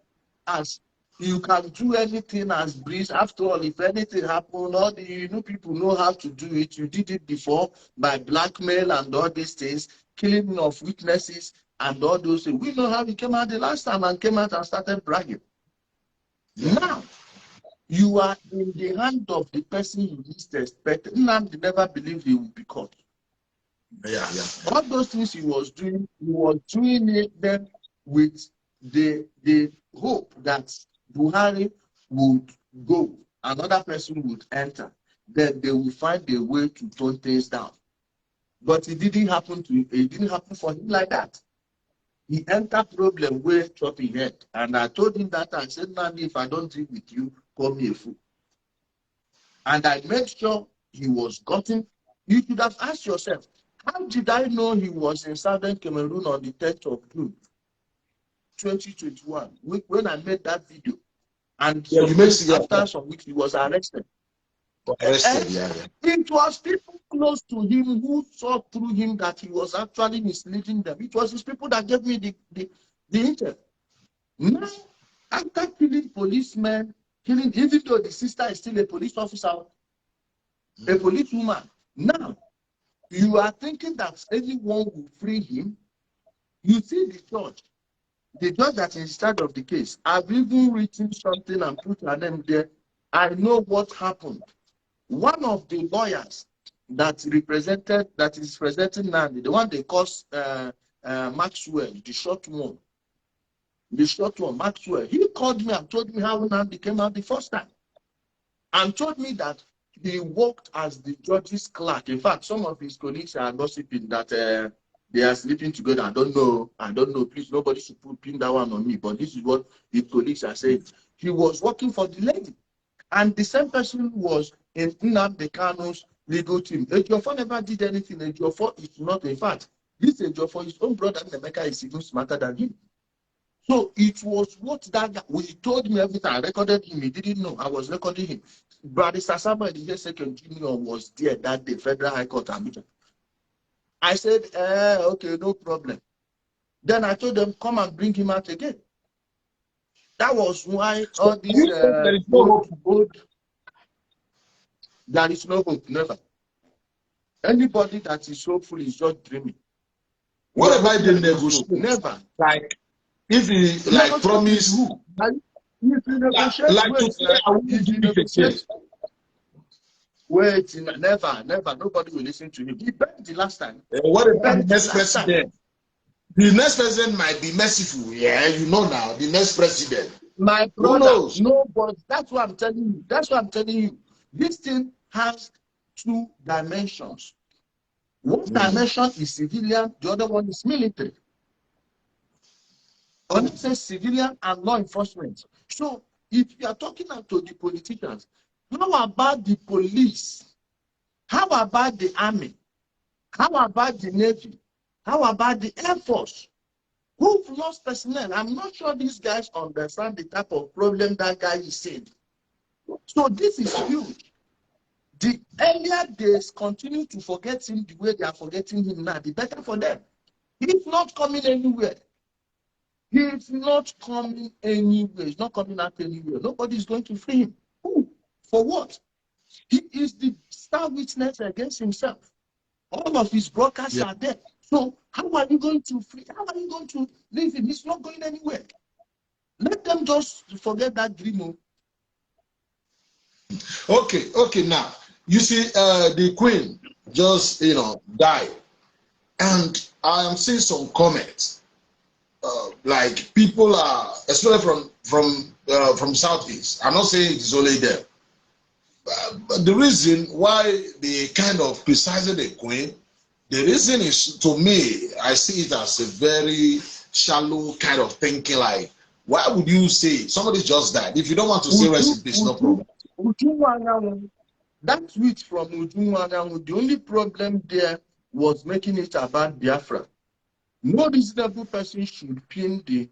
as you can do anything as breeze. After all, if anything happened, all the people know how to do it. You did it before by blackmail and all these things, killing of witnesses and all those things. We know how he came out the last time and came out and started bragging. Yeah. Now, you are in the hand of the person you least expect. Nnamdi never believed he would be caught. Yeah. All those things he was doing it then with the hope that Buhari would go, another person would enter, then they will find a way to tone things down. But it didn't happen for him like that. He entered problem where chopping head. And I told him that I said, Nani, if I don't deal with you, call me a fool. And I made sure he was gotten. You should have asked yourself, how did I know he was in Southern Cameroon on the 10th of June, 2021, when I made that video? And after some weeks, he was arrested. It was people close to him who saw through him that he was actually misleading them. It was his people that gave me the intel. Now, after killing policemen, even though the sister is still a police officer, a policewoman, now you are thinking that anyone will free him. You see the judge that is in charge of the case. I've even written something and put her name there. I know what happened. One of the lawyers that is presenting now, the one they call Maxwell, the short one, Maxwell, he called me and told me how Nnamdi came out the first time, and told me that he worked as the judge's clerk. In fact, some of his colleagues are gossiping that they are sleeping together. I don't know. Please, nobody should pin that one on me. But this is what his colleagues are saying. He was working for the lady. And the same person was in Nnamdi Kanu's legal team. Ejiofor never did anything. Ejiofor is not. In fact, this Ejiofor, his own brother Nemeka, is even smarter than him. So it was what that guy, he told me everything. I recorded him. He didn't know I was recording him. Brother Sasaba, the second junior, was there that day, Federal High Court. I said, okay, no problem. Then I told them, come and bring him out again. That was why all these there is no hope, never. Anybody that is hopeful is just dreaming. What about the negotiation? Never. Like, if he promise, wait, never. Nobody will listen to him. He begged the last time. What about the next president? The next president might be merciful. Yeah, you know now. The next president. My brother, no, but that's what I'm telling you. This thing has two dimensions. One dimension is civilian, the other one is military. When it says civilian and law enforcement. So if you are talking to the politicians, how about the police? How about the army? How about the navy? How about the Air Force? Who've lost personnel? I'm not sure these guys understand the type of problem that guy is saying. So this is huge. The earlier they continue to forget him the way they are forgetting him now, the better for them. He's not coming anywhere. He's not coming anywhere. He's not coming out anywhere. Nobody's going to free him. Who? For what? He is the star witness against himself. All of his brokers are there. So how are you going to free? How are you going to leave him? He's not going anywhere. Let them just forget that dream. Okay. Now you see, the Queen just died, and I am seeing some comments. Like people are, especially from Southeast. I'm not saying it's only there, but the reason why they kind of criticizing the Queen, the reason is, to me, I see it as a very shallow kind of thinking. Like, why would you say somebody just died if you don't want to say rest in peace? No problem. That tweet from Ujunwanyanwu, the only problem there was making it about Biafra. No reasonable person should pin the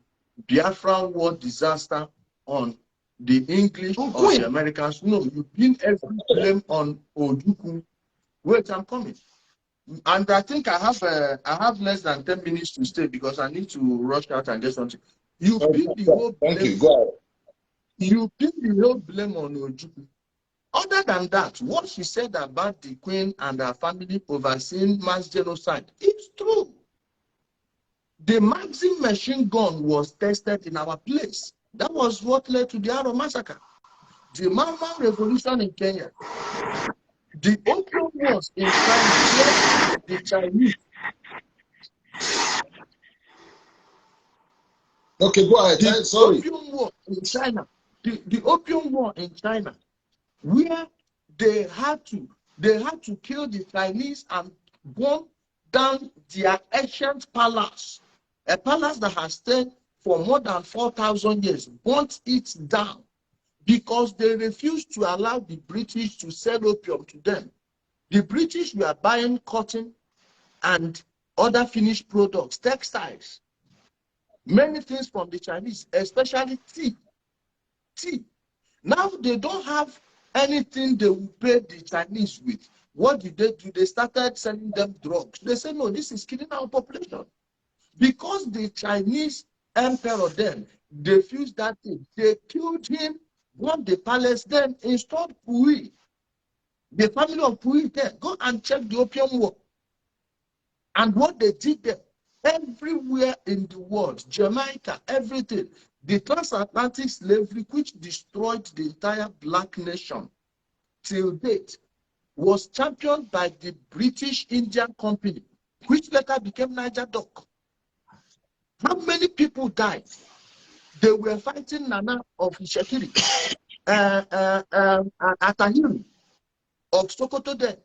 Biafra war disaster on the English or the Americans. No, you pin every blame on Ojukwu. Wait, I'm coming. And I think I have less than 10 minutes to stay because I need to rush out and get something. You pin the whole Thank blame. you. Go ahead. You pin the whole blame on Ojukwu. Other than that, what she said about the queen and her family overseeing mass genocide is true. The Maxim machine gun was tested in our place. That was what led to the Arrow massacre. The Mama Revolution in Kenya. The opium wars in China, the Chinese. Okay, go ahead. The Sorry. opium war in China. The opium war in China, where they had to kill the Chinese and burn down their ancient palace, a palace that has stayed for more than 4,000 years, burnt it down because they refused to allow the British to sell opium to them. The British were buying cotton and other finished products, textiles, many things from the Chinese, especially tea. Now they don't have anything they will pay the Chinese with. What did they do? They started selling them drugs. They said, no, this is killing our population. Because the Chinese emperor then refused that thing, they killed him, won the palace, then installed Puyi. The family of Puyi there, go and check the opium war. And what they did there, everywhere in the world, Jamaica, everything, the transatlantic slavery, which destroyed the entire black nation till date, was championed by the British Indian Company, which later became Niger Dock. How many people died? They were fighting Nana of Ishekiri, Atahiri of Sokoto then,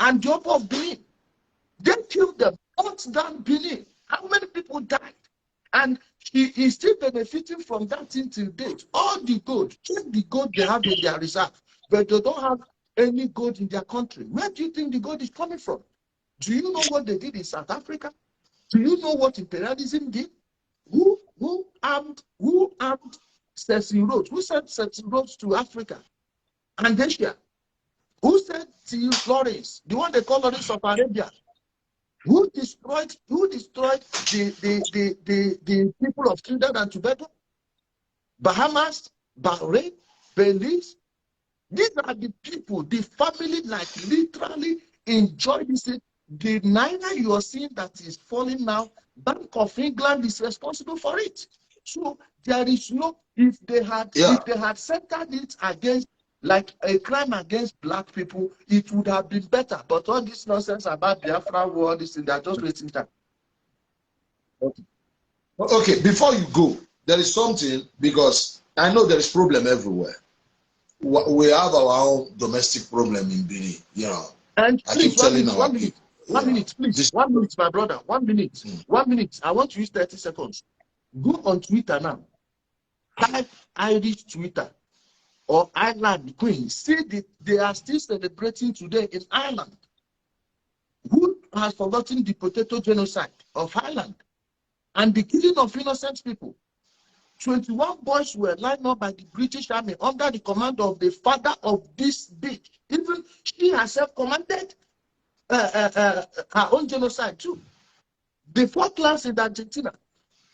and the Oba of Benin. They killed them, burnt down Benin. How many people died? And he is still benefiting from that thing till date. All the gold, check the gold they have in their reserve, but they don't have any gold in their country. Where do you think the gold is coming from? Do you know what they did in South Africa? Do you know what imperialism did? Who armed Cecil Rhodes? Who sent Cecil Rhodes to Africa and Asia? Who sent T. Lawrence, the one they call Lawrence of Arabia? Who destroyed the people of Trinidad and Tobago? Bahamas, Bahrain, Belize. These are the people, the family, like literally enjoy this. The naira you are seeing that is falling now, Bank of England is responsible for it. So there is no, if they had centered it against like a crime against black people, it would have been better. But all this nonsense about Biafra war, this thing, they're just wasting time. Okay, before you go, there is something, because I know there is problem everywhere. We have our own domestic problem in Benin, you know. And I please, keep telling our people. One minute, please. 1 minute, my brother. 1 minute. 1 minute. I want to use 30 seconds. Go on Twitter now. Type Irish Twitter or Ireland Queen. See that they are still celebrating today in Ireland. Who has forgotten the potato genocide of Ireland and the killing of innocent people? 21 boys were lined up by the British Army under the command of the father of this bitch. Even she herself commanded her own genocide too. The Falklands in Argentina.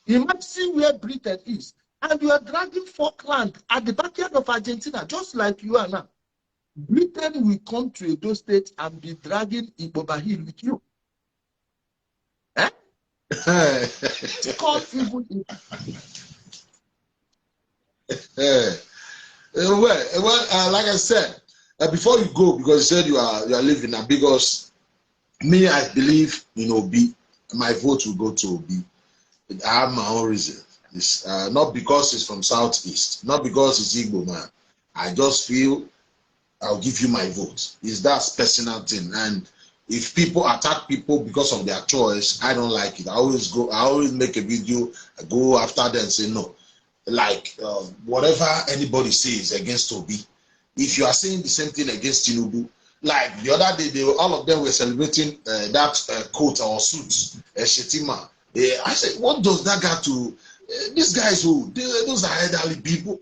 Imagine where Britain is. And you are dragging Falkland at the backyard of Argentina, just like you are now. Britain will come to Edo State and be dragging Iboba Hill with you. Eh? It's called evil. Well, like I said, before you go, because you said you are leaving now, because me, I believe in Obi. My vote will go to Obi. I have my own reason. It's not because it's from Southeast, not because it's Igbo man. I just feel I'll give you my vote. It's that personal thing. And if people attack people because of their choice, I don't like it. I always make a video, I go after them and say no. Like whatever anybody says against Obi, if you are saying the same thing against Tinubu, like the other day, all of them were celebrating that coat or suit, Shetima. I said, what does that got to? These guys who those are elderly people.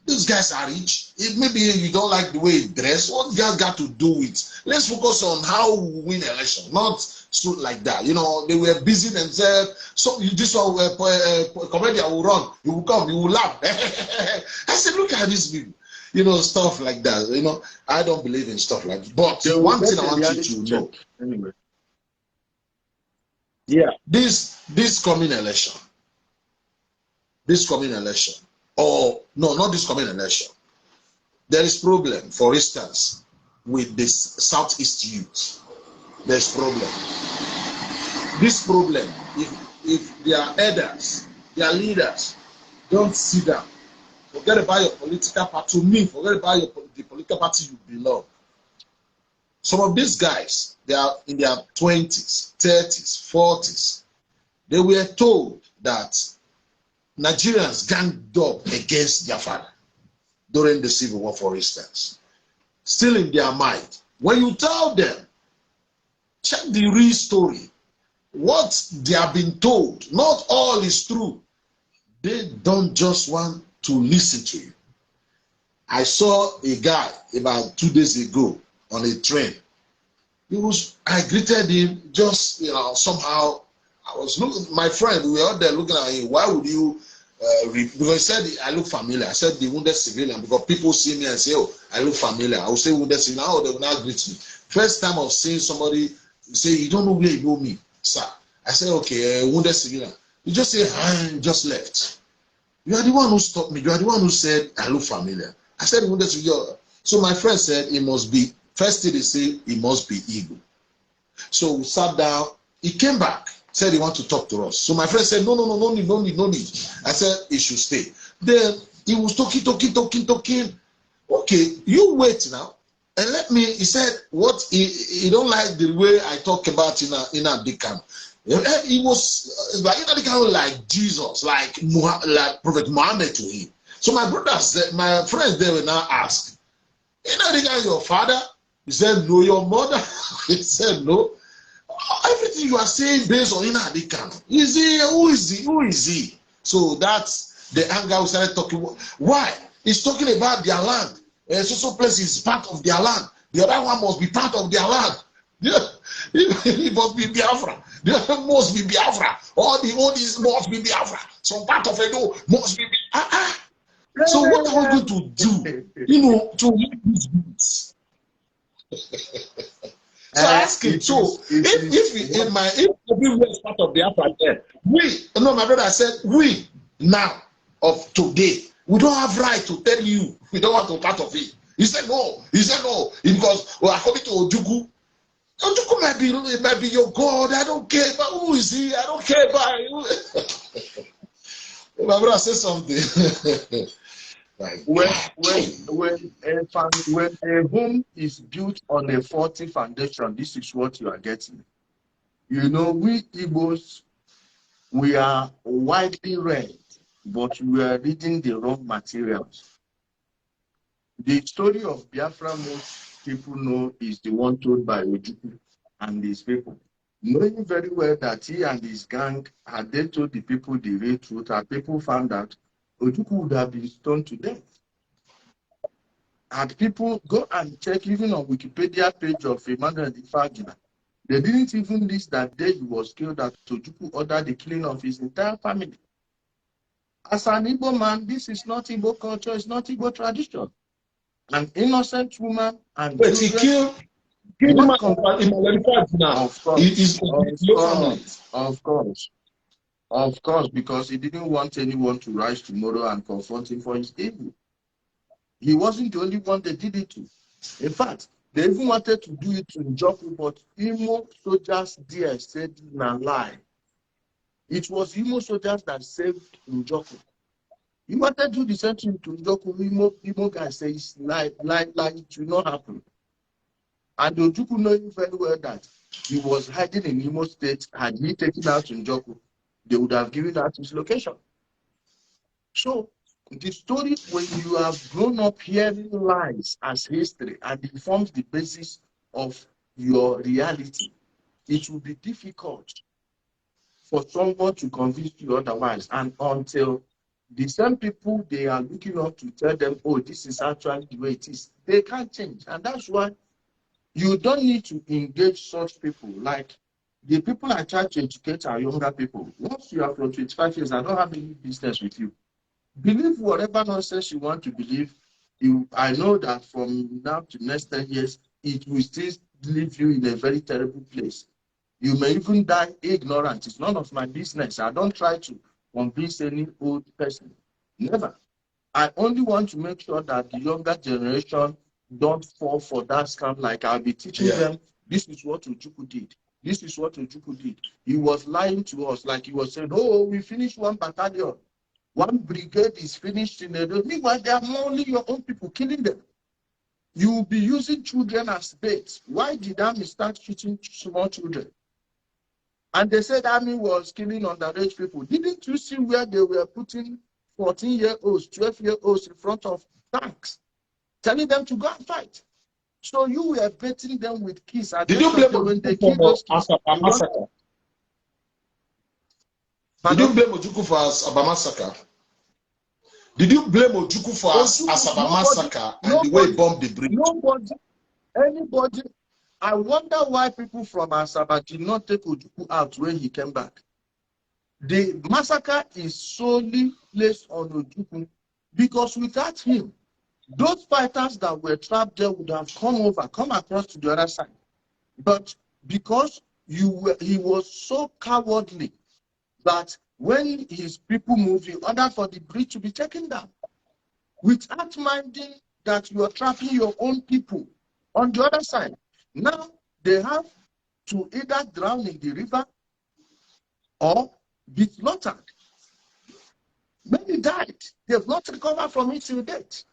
These guys are rich. Maybe you don't like the way he dress. What guys got to do with? Let's focus on how we win election, not so like that. You know, they were busy themselves. So this one, comedian will run. He will come. He will laugh. I said, look at these people. You know, stuff like that. You know, I don't believe in stuff like that. But one thing I want you to know. Anyway. Yeah, this coming election. Or no, not this coming election. There is problem, for instance, with this Southeast youth. There's problem. This problem, if their elders, their leaders don't sit down, forget about your political party. To me, forget about the political party you belong. Some of these guys, they are in their 20s, 30s, 40s. They were told that Nigerians ganged up against their father during the Civil War, for instance. Still in their mind. When you tell them, check the real story, what they have been told, not all is true. They don't just want to listen to you. I saw a guy about 2 days ago on a train. I greeted him just, you know, somehow. I was looking, my friend, we were out there looking at him. Why would you, because he said, I look familiar. I said, the wounded civilian, because people see me and say, oh, I look familiar. I will say wounded civilian. Oh, they will not greet me. First time of seeing somebody say, you don't know where you know me, sir. I said, okay, wounded civilian. You just say, I just left. You are the one who stopped me. You are the one who said, I look familiar. I said, wounded civilian. So my friend said, it must be, first thing they say, it must be ego. So we sat down. He came back. Said he want to talk to us. So my friend said, no need. I said, he should stay. Then he was talking. Okay, you wait now. And let me, he said, what, he don't like the way I talk about in a Dikam. He was like, like Jesus, like Prophet Muhammad to him. So my brothers, my friends, they will now ask, your father? He said, no, your mother? He said, no. Everything you are saying based on Inadikan. Is he? Who is he? So that's the anger we started talking. Why? He's talking about their land. So place is part of their land. The other one must be part of their land. Yeah. It must be Biafra. The other must be Biafra. All the oldies must be Biafra. Some part of Edo must be Biafra. So what are we going to do? To make these goods? So I ask him, if everywhere is part of the Biafra there, my brother said, we now of today, we don't have right to tell you we don't want to be part of it. He said no. Because according to Ojukwu might be your God. I don't care about who is he. I don't care about you. My brother said something. Like, when a home is built on a faulty foundation, this is what you are getting. You know, we Igbos, we are widely read, but we are reading the wrong materials. The story of Biafra most people know is the one told by Ojukwu and his people. Knowing very well that he and his gang, had they told the people the real truth, and people found out, Ojukwu would have been stoned to death. And people go and check even on Wikipedia page of Emmanuel Ifagina. They didn't even list that day he was killed, that Ojukwu ordered the killing of his entire family. As an Igbo man, this is not Igbo culture, it's not Igbo tradition. An innocent woman and but children, he killed him now. Of course, because he didn't want anyone to rise tomorrow and confront him for his evil. He wasn't the only one they did it to. In fact, they even wanted to do it to Njoku, but Imo soldiers there said na lie. It was Imo soldiers that saved Njoku. He wanted to do the same thing to Njoku. Imo guy says lie, it will not happen. And Ojukwu knowing very well that he was hiding in Imo State, had he taken out Njoku, they would have given out his location. So the story, when you have grown up hearing lies as history and it forms the basis of your reality, it will be difficult for someone to convince you otherwise. And until the same people they are looking up to tell them, oh, this is actually the way it is. They can't change. And that's why you don't need to engage such people. Like the people I try to educate are younger people. Once you are from 25 years, I don't have any business with you. Believe whatever nonsense you want to believe. I know that from now to next 10 years, it will still leave you in a very terrible place. You may even die ignorant. It's none of my business. I don't try to convince any old person. Never. I only want to make sure that the younger generation don't fall for that scam. Like I'll be teaching them, this is what Ojukwu did. This is what Ojukwu did. He was lying to us. Like he was saying, oh, we finished 1 battalion. 1 brigade is finished in a day. Meanwhile, they are only your own people killing them. You will be using children as bait. Why did army start shooting small children? And they said army was killing underage people. Didn't you see where they were putting 14-year-olds, 12-year-olds in front of tanks, telling them to go and fight? So you were baiting them with kids. Did you blame when they kill those kids? massacre? Did you blame Ojukwu for Asaba massacre? Did you blame Ojukwu for Asaba massacre and the way he bombed the bridge? Anybody. I wonder why people from Asaba did not take Ojukwu out when he came back. The massacre is solely placed on Ojukwu because without him, those fighters that were trapped there would have come across to the other side. But because he was so cowardly that when his people moved, he ordered for the bridge to be taken down, without minding that you are trapping your own people on the other side. Now they have to either drown in the river or be slaughtered. Many died. They have not recovered from it till date.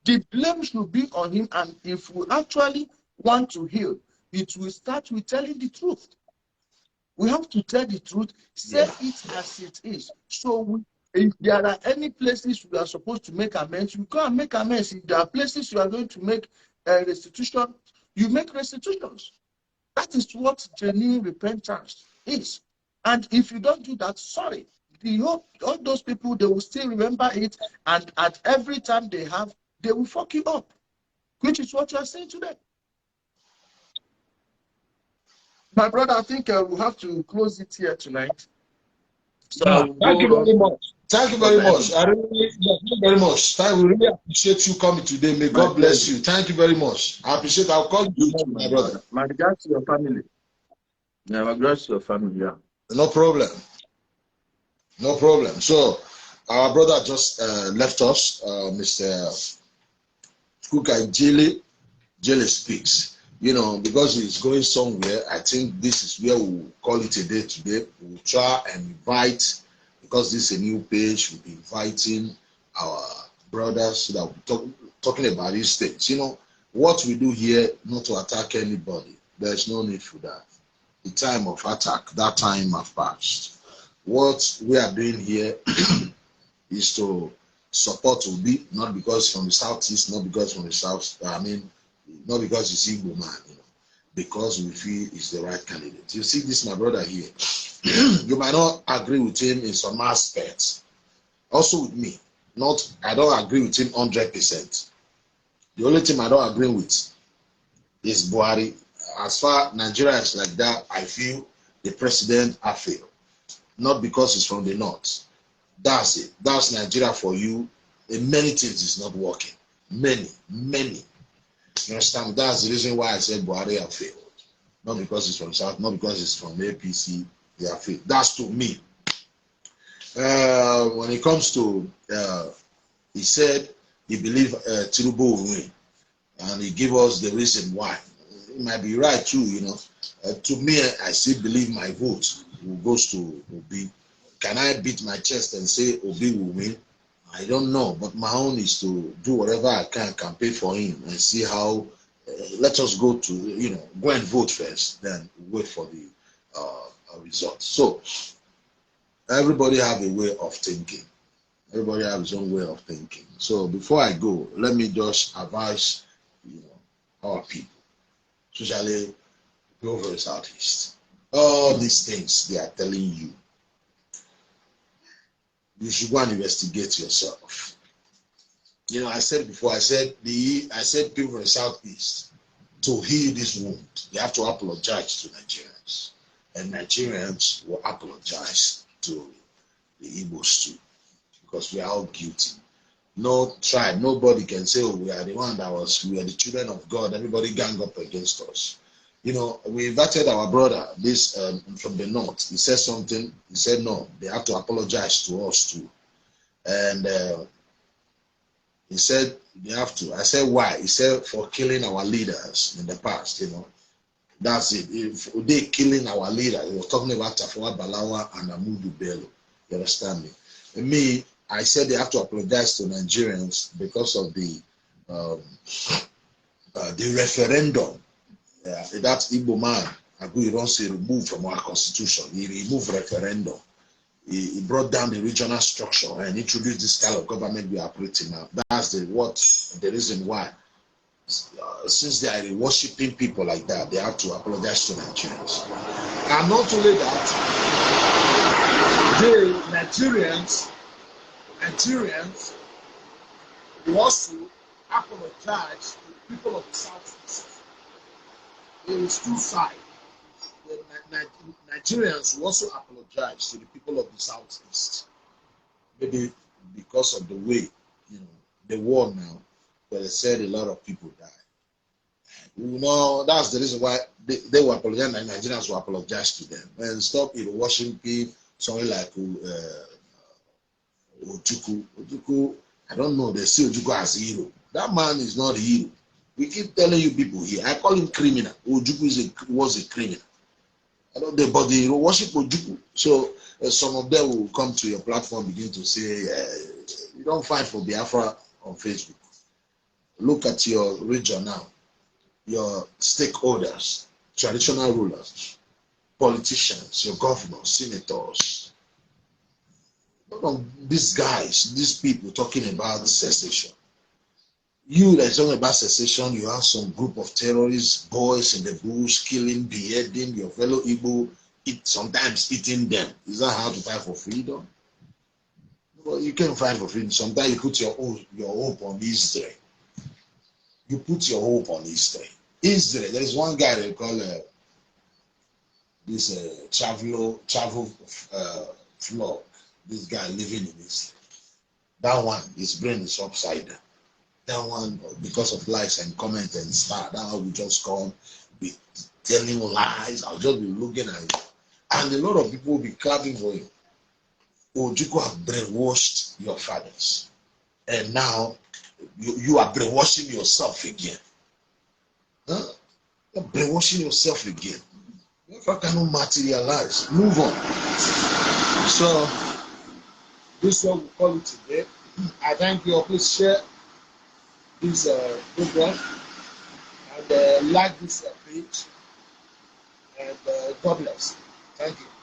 The blame should be on him, and if we actually want to heal, it will start with telling the truth. We have to tell the truth, say it as it is. So if there are any places we are supposed to make amends, you go and make amends. If there are places you are going to make restitution, you make restitutions. That is what genuine repentance is. And if you don't do that, sorry, all those people, they will still remember it, and at every time they will fuck you up, which is what you are saying today. My brother, I think we'll have to close it here tonight. So thank you very much. Thank you very much. Thank you very much. We really appreciate you coming today. May God bless you. Thank you very much. I appreciate it. I'll call you tomorrow, my brother. My regards to your family. Yeah, my regards to your family, yeah. No problem. No problem. So, our brother just left us, Mr. Kuka Ijele speaks. You know, because he's going somewhere, I think this is where we'll call it a day today. We'll try and invite, because this is a new page, we'll be inviting our brothers so that we'll be talking about these things. You know, what we do here, not to attack anybody. There's no need for that. The time of attack, that time has passed. What we are doing here is to support Obi, not because from the southeast, not because from the south, not because he's Igbo man, you know, because we feel he's the right candidate. You see this, my brother here, you might not agree with him in some aspects. Also with me, I don't agree with him 100%. The only thing I don't agree with is Buhari. As far Nigeria is like that, I feel the president has failed. Not because he's from the north. That's it. That's Nigeria for you. In many things is not working. Many. You understand? That's the reason why I said Buhari have failed. Not because he's from South, not because he's from APC, they have failed. That's to me. When it comes to, he said he believed Tinubu will win. And he gave us the reason why. It might be right too, you know. To me, I still believe my vote goes to Obi. Can I beat my chest and say Obi will win? I don't know, but my own is to do whatever I can campaign for him and see how. Let us go to, you know, go and vote first, then wait for the results. So everybody have a way of thinking. Everybody have his own way of thinking. So before I go, let me just advise, you know, our people, especially over the southeast. All these things they are telling you, you should go and investigate yourself. You know, I said before, I said people from the Southeast, to heal this wound, they have to apologize to Nigerians. And Nigerians will apologize to the Igbos too, because we are all guilty. No tribe, nobody can say, oh, we are the one we are the children of God, everybody gang up against us. You know, we invited our brother, this from the north. He said something, he said no, they have to apologize to us too. And he said they have to. I said why? He said for killing our leaders in the past, you know. That's it. If they killing our leader, he was talking about Tafawa Balawa and Amudu Bello. You understand me? And me, I said they have to apologize to Nigerians because of the referendum. That Igbo man, Agu Ironsi, removed from our constitution. He removed referendum. He brought down the regional structure and introduced this style of government we are operating now. That's the reason why. Since they are worshiping people like that, they have to apologize to Nigerians. And not only that, Nigerians also apologize to the people of the Southeast. There is two sides. The Nigerians will also apologize to the people of the Southeast. Maybe because of the way, you know, the war now, where they said a lot of people died. You know, that's the reason why they will apologize, and Nigerians will apologize to them. And stop Washington, something like Ojukwu. Ojukwu, I don't know, they see Ojukwu as a hero. That man is not a hero. We keep telling you people here, I call him criminal. Ojukwu was a criminal. I don't know, but they worship Ojukwu. So some of them will come to your platform, begin to say, you don't fight for Biafra on Facebook. Look at your region now, your stakeholders, traditional rulers, politicians, your governors, senators. None of these guys, these people talking about secession. You that is talking about secession, you have some group of terrorists, boys in the bush, killing, beheading your fellow Igbo, sometimes eating them. Is that how to fight for freedom? Well, you can't fight for freedom. Sometimes you put your hope on Israel. You put your hope on Israel. Israel, there is one guy they call this travel vlog. This guy living in Israel. That one, his brain is upside down. That one, because of likes and comments and stuff, that one will just come, be telling lies. I'll just be looking at it. And a lot of people will be clapping for him. Ojukwu have brainwashed your fathers. And now you are brainwashing yourself again. Huh? You're brainwashing yourself again. If I cannot materialize, move on. So, this is what we call it today. I thank you. Please share this program and like this page. And God bless. Thank you.